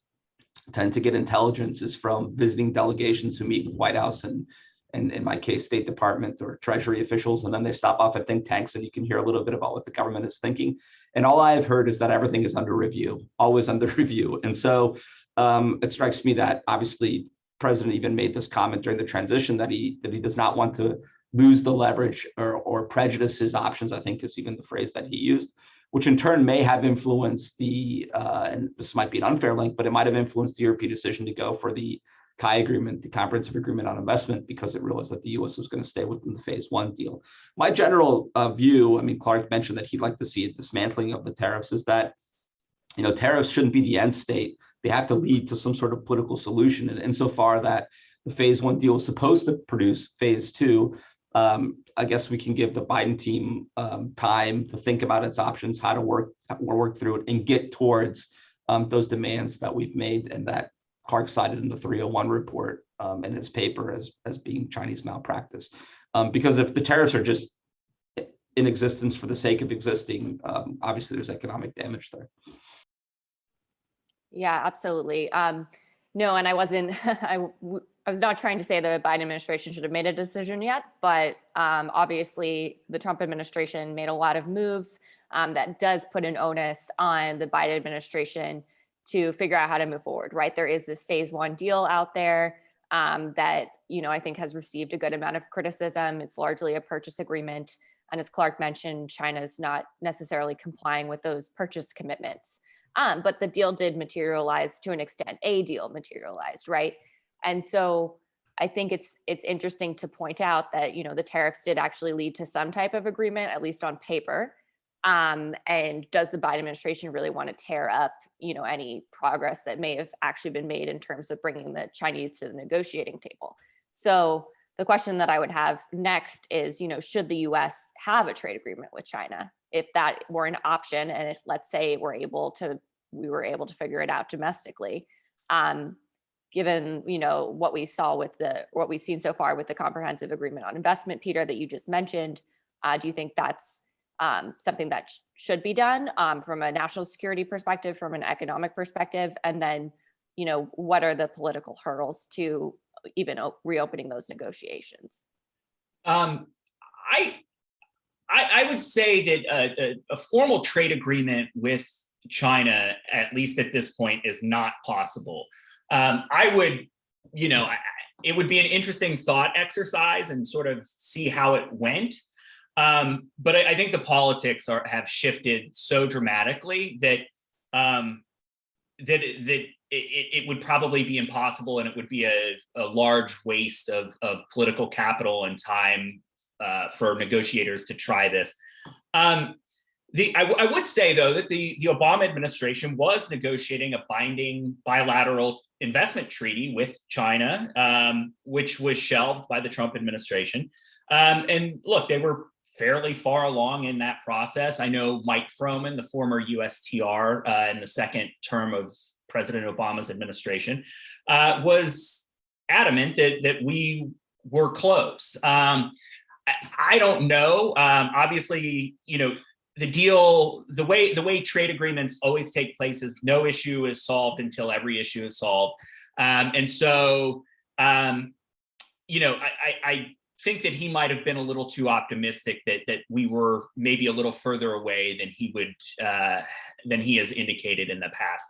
tend to get intelligence is from visiting delegations who meet with White House and in my case, State Department or Treasury officials, and then they stop off at think tanks and you can hear a little bit about what the government is thinking. And all I've heard is that everything is under review, always under review. And so it strikes me that obviously President even made this comment during the transition that he does not want to lose the leverage or prejudice his options, I think is even the phrase that he used, which in turn may have influenced and this might be an unfair link, but it might have influenced the European decision to go for the CAI agreement, the Comprehensive Agreement on Investment, because it realized that the U.S. was going to stay within the phase 1 deal. My general view, I mean, Clark mentioned that he'd like to see a dismantling of the tariffs, is that, tariffs shouldn't be the end state. They have to lead to some sort of political solution. And insofar that the phase 1 deal is supposed to produce phase 2, I guess we can give the Biden team time to think about its options, how to work through it and get towards those demands that we've made and that Clark cited in the 301 report in his paper as being Chinese malpractice. Because if the tariffs are just in existence for the sake of existing, obviously there's economic damage there. Yeah, absolutely. No, and I wasn't, I was not trying to say the Biden administration should have made a decision yet, but obviously the Trump administration made a lot of moves that does put an onus on the Biden administration to figure out how to move forward, right? There is this phase 1 deal out there that, I think has received a good amount of criticism. It's largely a purchase agreement. And as Clark mentioned, China's not necessarily complying with those purchase commitments. But the deal did materialize to an extent, a deal materialized, right? And so I think it's interesting to point out that, the tariffs did actually lead to some type of agreement, at least on paper. And does the Biden administration really want to tear up, any progress that may have actually been made in terms of bringing the Chinese to the negotiating table? So the question that I would have next is, should the U.S. have a trade agreement with China? If that were an option, and if, let's say, we were able to figure it out domestically, given what we saw with what we've seen so far with the Comprehensive Agreement on Investment, Peter, that you just mentioned, do you think that's something that should be done from a national security perspective, from an economic perspective? And then, what are the political hurdles to even reopening those negotiations? I would say that a formal trade agreement with China, at least at this point, is not possible. It would be an interesting thought exercise and sort of see how it went. But I think the politics have shifted so dramatically that it would probably be impossible, and it would be a large waste of political capital and time for negotiators to try this. I would say, though, that the Obama administration was negotiating a binding bilateral investment treaty with China, which was shelved by the Trump administration. And look, they were fairly far along in that process. I know Mike Froman, the former USTR in the second term of President Obama's administration, was adamant that we were close. I don't know. Obviously, the deal, the way trade agreements always take place is no issue is solved until every issue is solved. And so, I think that he might have been a little too optimistic that we were maybe a little further away than he has indicated in the past.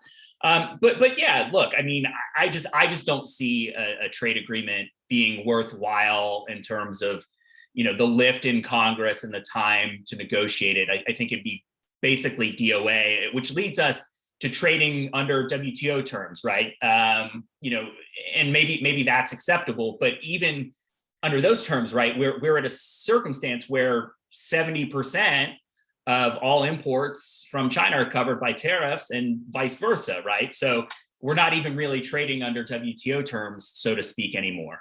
But yeah, look, I mean, I just don't see a trade agreement being worthwhile in terms of, the lift in Congress and the time to negotiate it. I think it'd be basically DOA, which leads us to trading under WTO terms, right? And maybe that's acceptable, but even under those terms, right, we're at a circumstance where 70% of all imports from China are covered by tariffs and vice versa, right? So we're not even really trading under WTO terms, so to speak, anymore.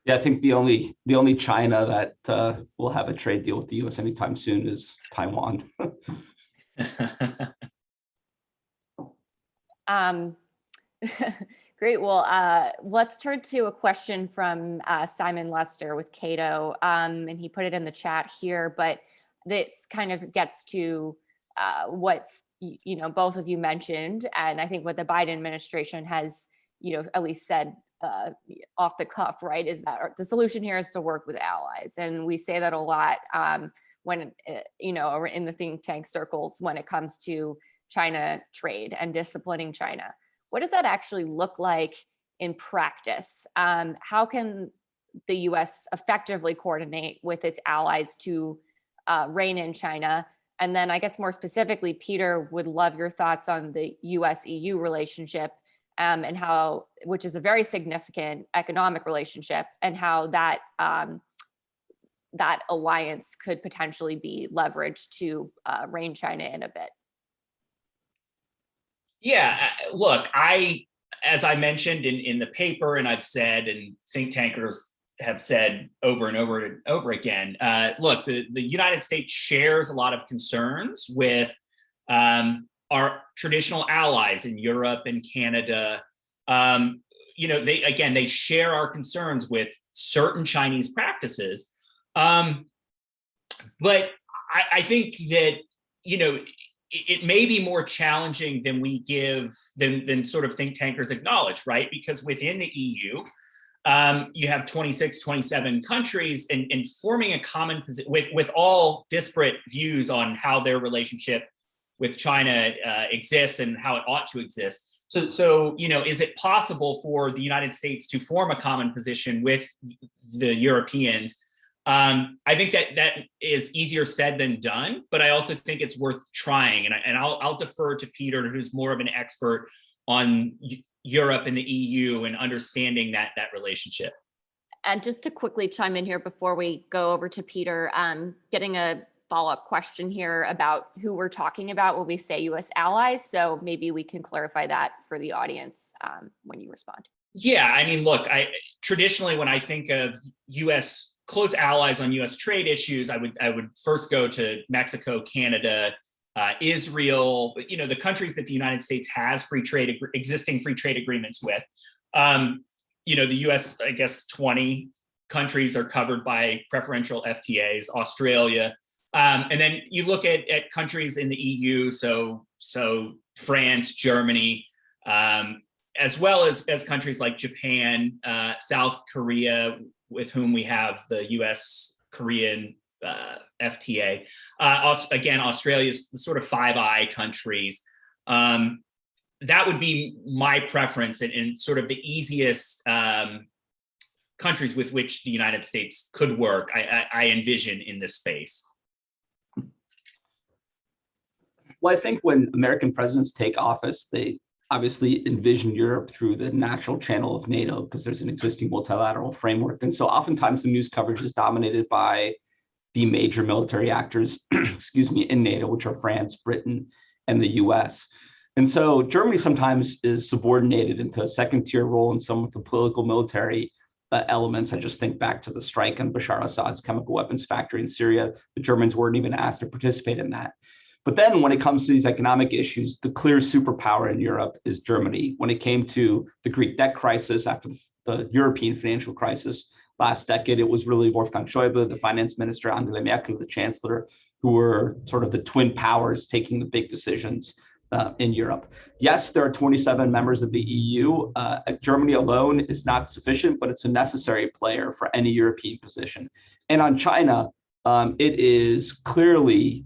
Yeah, I think the only China that will have a trade deal with the U.S. anytime soon is Taiwan. Great. Well, let's turn to a question from Simon Lester with Cato, and he put it in the chat here. But this kind of gets to what both of you mentioned, and I think what the Biden administration has at least said off the cuff, right, is that the solution here is to work with allies, and we say that a lot when in the think tank circles when it comes to China trade and disciplining China. What does that actually look like in practice? How can the U.S. effectively coordinate with its allies to rein in China? And then I guess more specifically, Peter, would love your thoughts on the U.S.-EU relationship and how, which is a very significant economic relationship, and how that that alliance could potentially be leveraged to rein China in a bit. Yeah, look, as I mentioned in the paper, and I've said, and think tankers have said over and over and over again, look, the United States shares a lot of concerns with our traditional allies in Europe and Canada. They share our concerns with certain Chinese practices. But I think that, it may be more challenging than we give, than sort of think tankers acknowledge, right? Because within the EU, you have 26, 27 countries, and forming a common position with all disparate views on how their relationship with China exists and how it ought to exist. So is it possible for the United States to form a common position with the Europeans? I think that is easier said than done, but I also think it's worth trying. And I'll defer to Peter, who's more of an expert on Europe and the EU and understanding that relationship. And just to quickly chime in here before we go over to Peter, getting a follow-up question here about who we're talking about when we say U.S. allies. So maybe we can clarify that for the audience when you respond. Yeah, I mean, look, traditionally when I think of U.S. close allies on U.S. trade issues, I would first go to Mexico, Canada, Israel, the countries that the United States has existing free trade agreements with. The U.S., I guess 20 countries are covered by preferential FTAs, Australia. And then you look at countries in the EU, so France, Germany, as well as countries like Japan, South Korea, with whom we have the U.S.-Korean FTA. Again, Australia's the sort of Five Eye countries. That would be my preference and sort of the easiest countries with which the United States could work, I envision in this space. Well, I think when American presidents take office, they obviously envision Europe through the natural channel of NATO because there's an existing multilateral framework. And so oftentimes the news coverage is dominated by the major military actors, in NATO, which are France, Britain, and the US. And so Germany sometimes is subordinated into a second tier role in some of the political military elements. I just think back to the strike on Bashar Assad's chemical weapons factory in Syria. The Germans weren't even asked to participate in that. But then when it comes to these economic issues, the clear superpower in Europe is Germany. When it came to the Greek debt crisis after the European financial crisis last decade, it was really Wolfgang Schäuble, the finance minister, Angela Merkel, the chancellor, who were sort of the twin powers taking the big decisions in Europe. Yes, there are 27 members of the EU. Germany alone is not sufficient, but it's a necessary player for any European position. And on China, it is clearly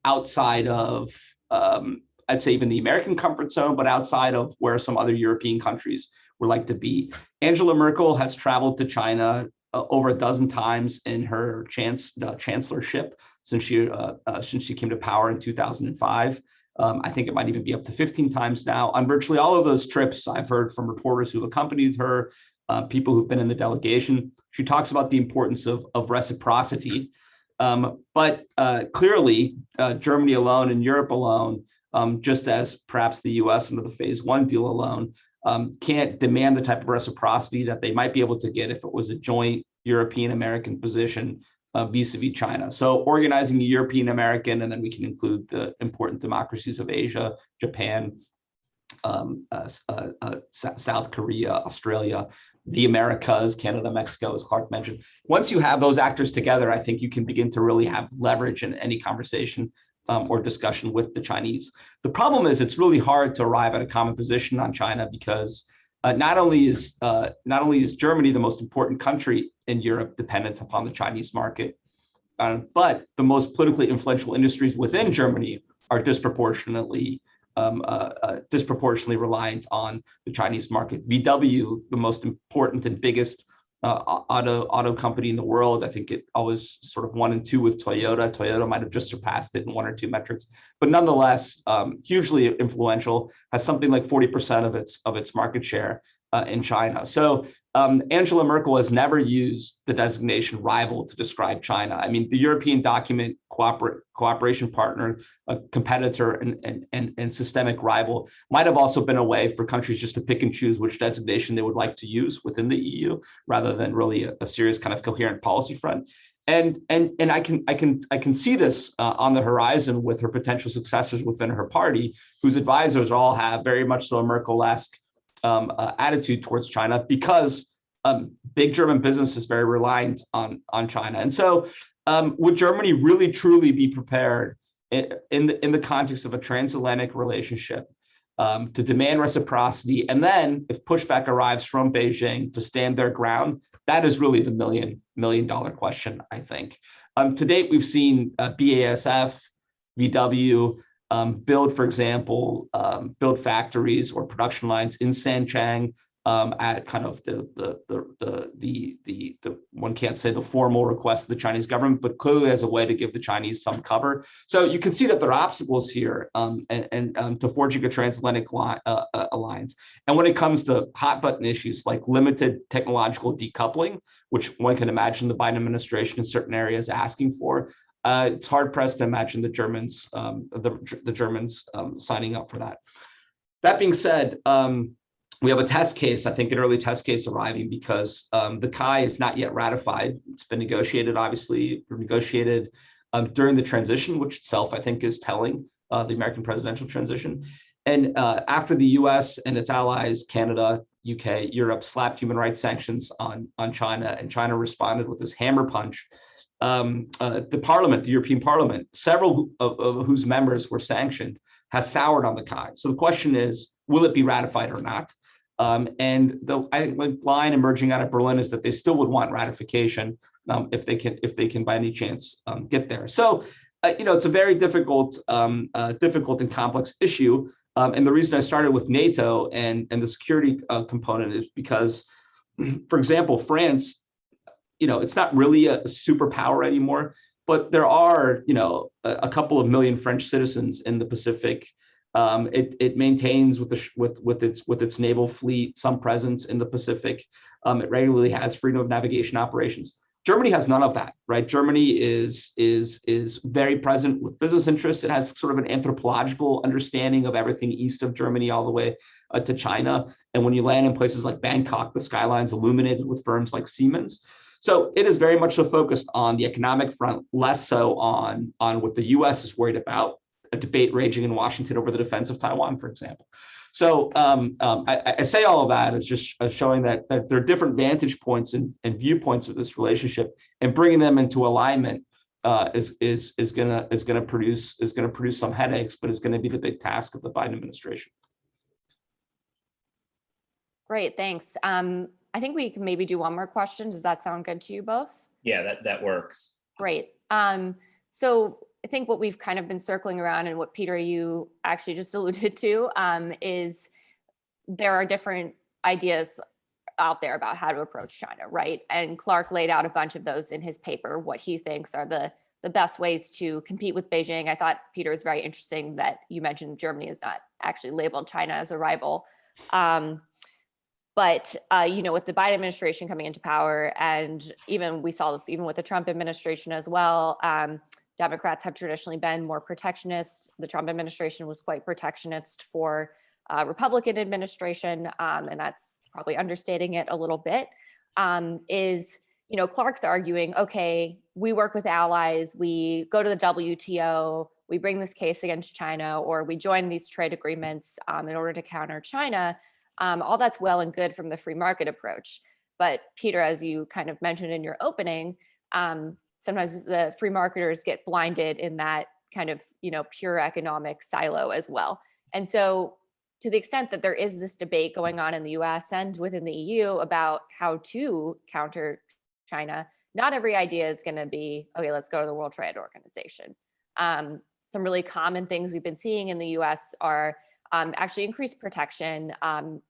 outside of, I'd say even the American comfort zone, but outside of where some other European countries would like to be. Angela Merkel has traveled to China over a dozen times in her chancellorship since she came to power in 2005. I think it might even be up to 15 times now. On virtually all of those trips, I've heard from reporters who've accompanied her, people who've been in the delegation. She talks about the importance of reciprocity. But clearly, Germany alone and Europe alone, just as perhaps the US under the phase one deal alone, can't demand the type of reciprocity that they might be able to get if it was a joint European-American position vis-a-vis China. So organizing a European-American, and then we can include the important democracies of Asia, Japan, South Korea, Australia, the Americas, Canada, Mexico, as Clark mentioned. Once you have those actors together, I think you can begin to really have leverage in any conversation or discussion with the Chinese. The problem is it's really hard to arrive at a common position on China because not only is Germany the most important country in Europe dependent upon the Chinese market, but the most politically influential industries within Germany are disproportionately reliant on the Chinese market. VW, the most important and biggest auto company in the world, I think it always sort of 1 and 2 with Toyota. Toyota might have just surpassed it in 1 or 2 metrics, but nonetheless, hugely influential, has something like 40% of its market share in China. So Angela Merkel has never used the designation rival to describe China. I mean, the European document, cooperation partner, a competitor, and systemic rival might have also been a way for countries just to pick and choose which designation they would like to use within the EU, rather than really a serious kind of coherent policy front. And I can see this on the horizon with her potential successors within her party, whose advisors all have very much so a Merkel-esque attitude towards China, because big German business is very reliant on China. And so would Germany really truly be prepared in the context of a transatlantic relationship to demand reciprocity, and then if pushback arrives from Beijing, to stand their ground? That is really the million dollar question, I think. To date, we've seen BASF, VW, build, for example, build factories or production lines in Sanchang at kind of the one can't say the formal request of the Chinese government, but clearly as a way to give the Chinese some cover. So you can see that there are obstacles here and to forging a transatlantic alliance. And when it comes to hot button issues like limited technological decoupling, which one can imagine the Biden administration in certain areas asking for, it's hard pressed to imagine the Germans signing up for that. That being said, we have a test case, I think an early test case arriving, because the CAI is not yet ratified. It's been negotiated, obviously, during the transition, which itself I think is telling, the American presidential transition. And after the U.S. and its allies, Canada, UK, Europe, slapped human rights sanctions on China, and China responded with this hammer punch. The parliament, the European Parliament, several of whose members were sanctioned, has soured on the CAI. So the question is, will it be ratified or not? And the line emerging out of Berlin is that they still would want ratification if they can by any chance get there. So it's a very difficult and complex issue. And the reason I started with NATO and the security component is because, for example, France, it's not really a superpower anymore, but there are, a couple of million French citizens in the Pacific. It maintains with its naval fleet some presence in the Pacific. It regularly has freedom of navigation operations. Germany has none of that, right? Germany is very present with business interests. It has sort of an anthropological understanding of everything east of Germany all the way to China. And when you land in places like Bangkok, the skyline's illuminated with firms like Siemens. So it is very much so focused on the economic front, less so on what the U.S. is worried about, a debate raging in Washington over the defense of Taiwan, for example. So I say all of that as just showing that there are different vantage points and viewpoints of this relationship, and bringing them into alignment is going to produce some headaches, but is going to be the big task of the Biden administration. Great, thanks. I think we can maybe do one more question. Does that sound good to you both? Yeah, that works. Great. So I think what we've kind of been circling around, and what Peter, you actually just alluded to, is there are different ideas out there about how to approach China, right? And Clark laid out a bunch of those in his paper, what he thinks are the best ways to compete with Beijing. I thought, Peter, is very interesting that you mentioned Germany is not actually labeled China as a rival. But with the Biden administration coming into power, and even we saw this even with the Trump administration as well, Democrats have traditionally been more protectionist. The Trump administration was quite protectionist for Republican administration, and that's probably understating it a little bit, is, Clark's arguing, okay, we work with allies, we go to the WTO, we bring this case against China, or we join these trade agreements in order to counter China. All that's well and good from the free market approach. But Peter, as you kind of mentioned in your opening, sometimes the free marketers get blinded in that kind of, pure economic silo as well. And so to the extent that there is this debate going on in the US and within the EU about how to counter China, not every idea is going to be, okay, let's go to the World Trade Organization. Some really common things we've been seeing in the US are actually increased protection,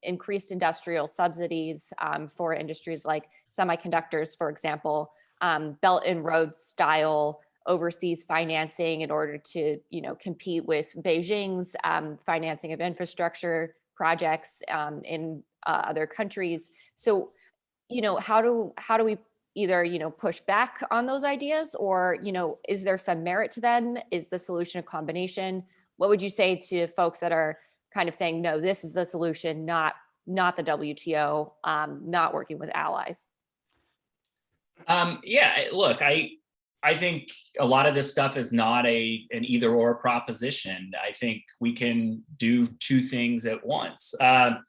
increased industrial subsidies for industries like semiconductors, for example, Belt and Road style overseas financing in order to, compete with Beijing's financing of infrastructure projects in other countries. So, how do we either, push back on those ideas, or, is there some merit to them? Is the solution a combination? What would you say to folks that are kind of saying, no, this is the solution, not the WTO, not working with allies? Yeah, look, I think a lot of this stuff is not an either or proposition. I think we can do two things at once. I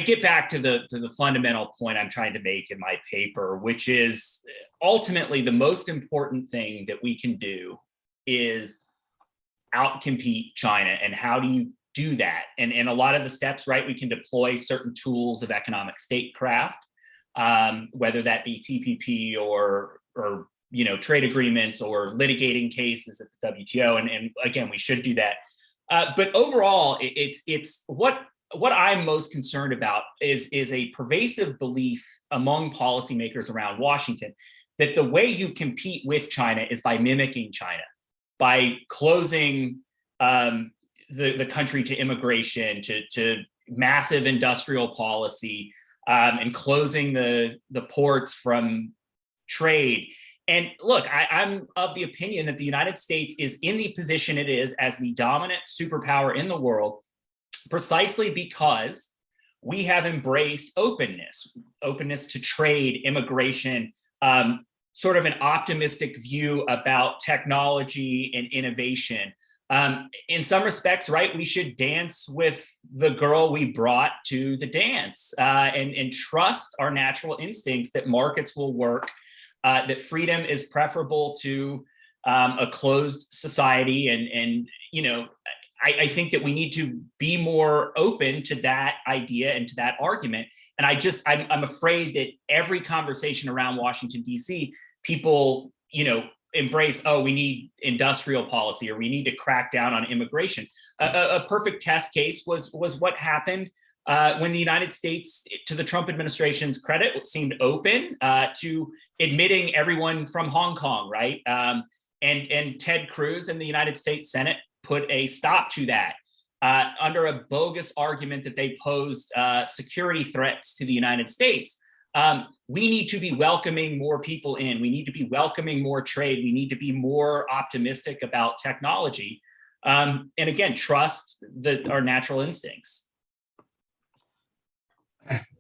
get back to the fundamental point I'm trying to make in my paper, which is ultimately the most important thing that we can do is outcompete China. And how do you do that? And a lot of the steps, right? We can deploy certain tools of economic statecraft, whether that be TPP or trade agreements or litigating cases at the WTO. And again, we should do that. But overall, it's what I'm most concerned about is a pervasive belief among policymakers around Washington that the way you compete with China is by mimicking China, by closing the country to immigration, to massive industrial policy, and closing the ports from trade. And look, I'm of the opinion that the United States is in the position it is as the dominant superpower in the world, precisely because we have embraced openness to trade, immigration, sort of an optimistic view about technology and innovation. In some respects, right, we should dance with the girl we brought to the dance, and trust our natural instincts that markets will work, that freedom is preferable to a closed society. And I think that we need to be more open to that idea and to that argument. And I'm afraid that every conversation around Washington, D.C., people, embrace, oh, we need industrial policy, or we need to crack down on immigration. A perfect test case was what happened when the United States, to the Trump administration's credit, seemed open to admitting everyone from Hong Kong, right? And Ted Cruz and the United States Senate put a stop to that under a bogus argument that they posed security threats to the United States. We need to be welcoming more people in. We need to be welcoming more trade. We need to be more optimistic about technology. And again, trust our natural instincts.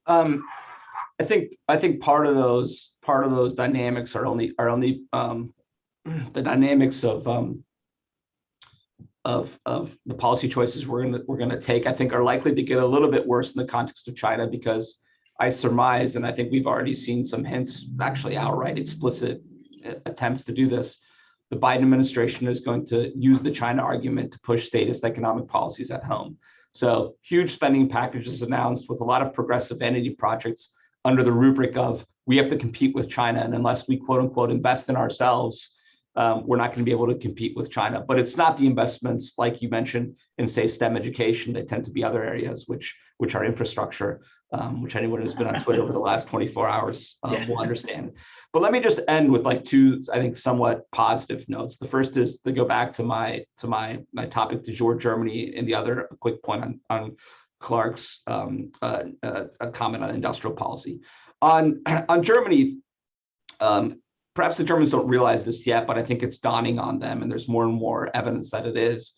I think part of those dynamics are only the dynamics of the policy choices we're gonna take. I think are likely to get a little bit worse in the context of China, because I surmise, and I think we've already seen some hints, actually outright explicit attempts to do this, the Biden administration is going to use the China argument to push statist economic policies at home. So huge spending packages announced with a lot of progressive vanity projects under the rubric of we have to compete with China, and unless we quote unquote invest in ourselves, we're not going to be able to compete with China. But it's not the investments, like you mentioned, in say STEM education. They tend to be other areas which are infrastructure, which anyone who's been on Twitter over the last 24 hours will understand. But let me just end with like two, I think, somewhat positive notes. The first is to go back to my topic du jour, Germany, and the other, a quick point on Clark's a comment on industrial policy. On Germany, perhaps the Germans don't realize this yet, but I think it's dawning on them, and there's more and more evidence that it is.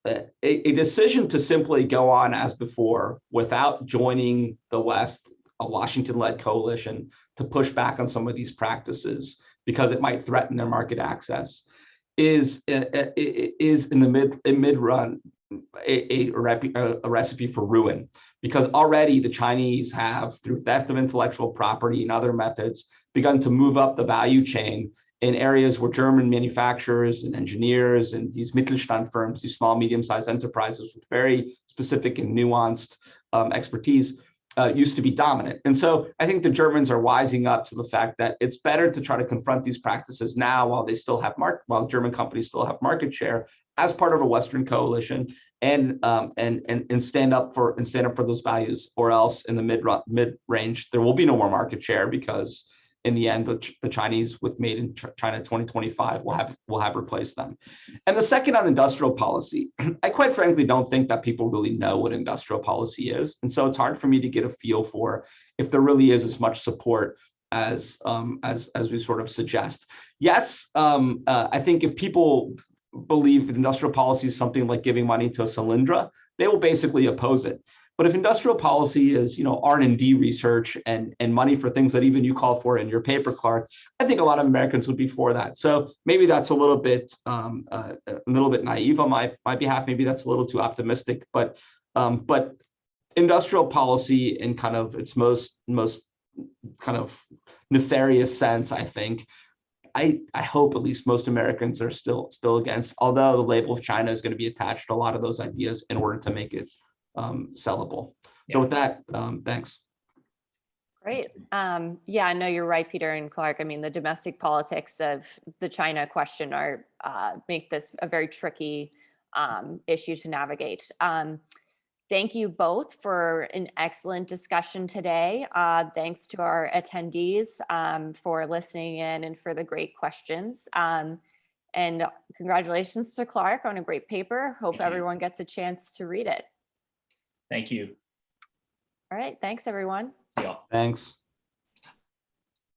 a decision to simply go on as before without joining the West, a Washington-led coalition, to push back on some of these practices because it might threaten their market access is in the mid run a recipe for ruin, because already the Chinese have, through theft of intellectual property and other methods, begun to move up the value chain in areas where German manufacturers and engineers and these Mittelstand firms, these small, medium-sized enterprises with very specific and nuanced expertise, used to be dominant. And so I think the Germans are wising up to the fact that it's better to try to confront these practices now while they still have while German companies still have market share as part of a Western coalition, and stand up for those values, or else in the mid range there will be no more market share, because in the end the Chinese with Made in China 2025 will have replaced them. And the second, on industrial policy, I quite frankly don't think that people really know what industrial policy is, and so it's hard for me to get a feel for if there really is as much support as we sort of suggest. Yes, I think if people believe that industrial policy is something like giving money to a Solyndra, they will basically oppose it. But if industrial policy is, R&D research and money for things that even you call for in your paper, Clark, I think a lot of Americans would be for that. So maybe that's a little bit naive on my behalf. Maybe that's a little too optimistic. But industrial policy, in kind of its most kind of nefarious sense, I think, I hope at least most Americans are still against, although the label of China is going to be attached to a lot of those ideas in order to make it sellable. So with that, thanks. Great. Yeah, no, you're right, Peter and Clark. I mean, the domestic politics of the China question make this a very tricky issue to navigate. Thank you both for an excellent discussion today. Thanks to our attendees for listening in and for the great questions. And congratulations to Clark on a great paper. Hope everyone gets a chance to read it. Thank you. All right. Thanks, everyone. See y'all. Thanks.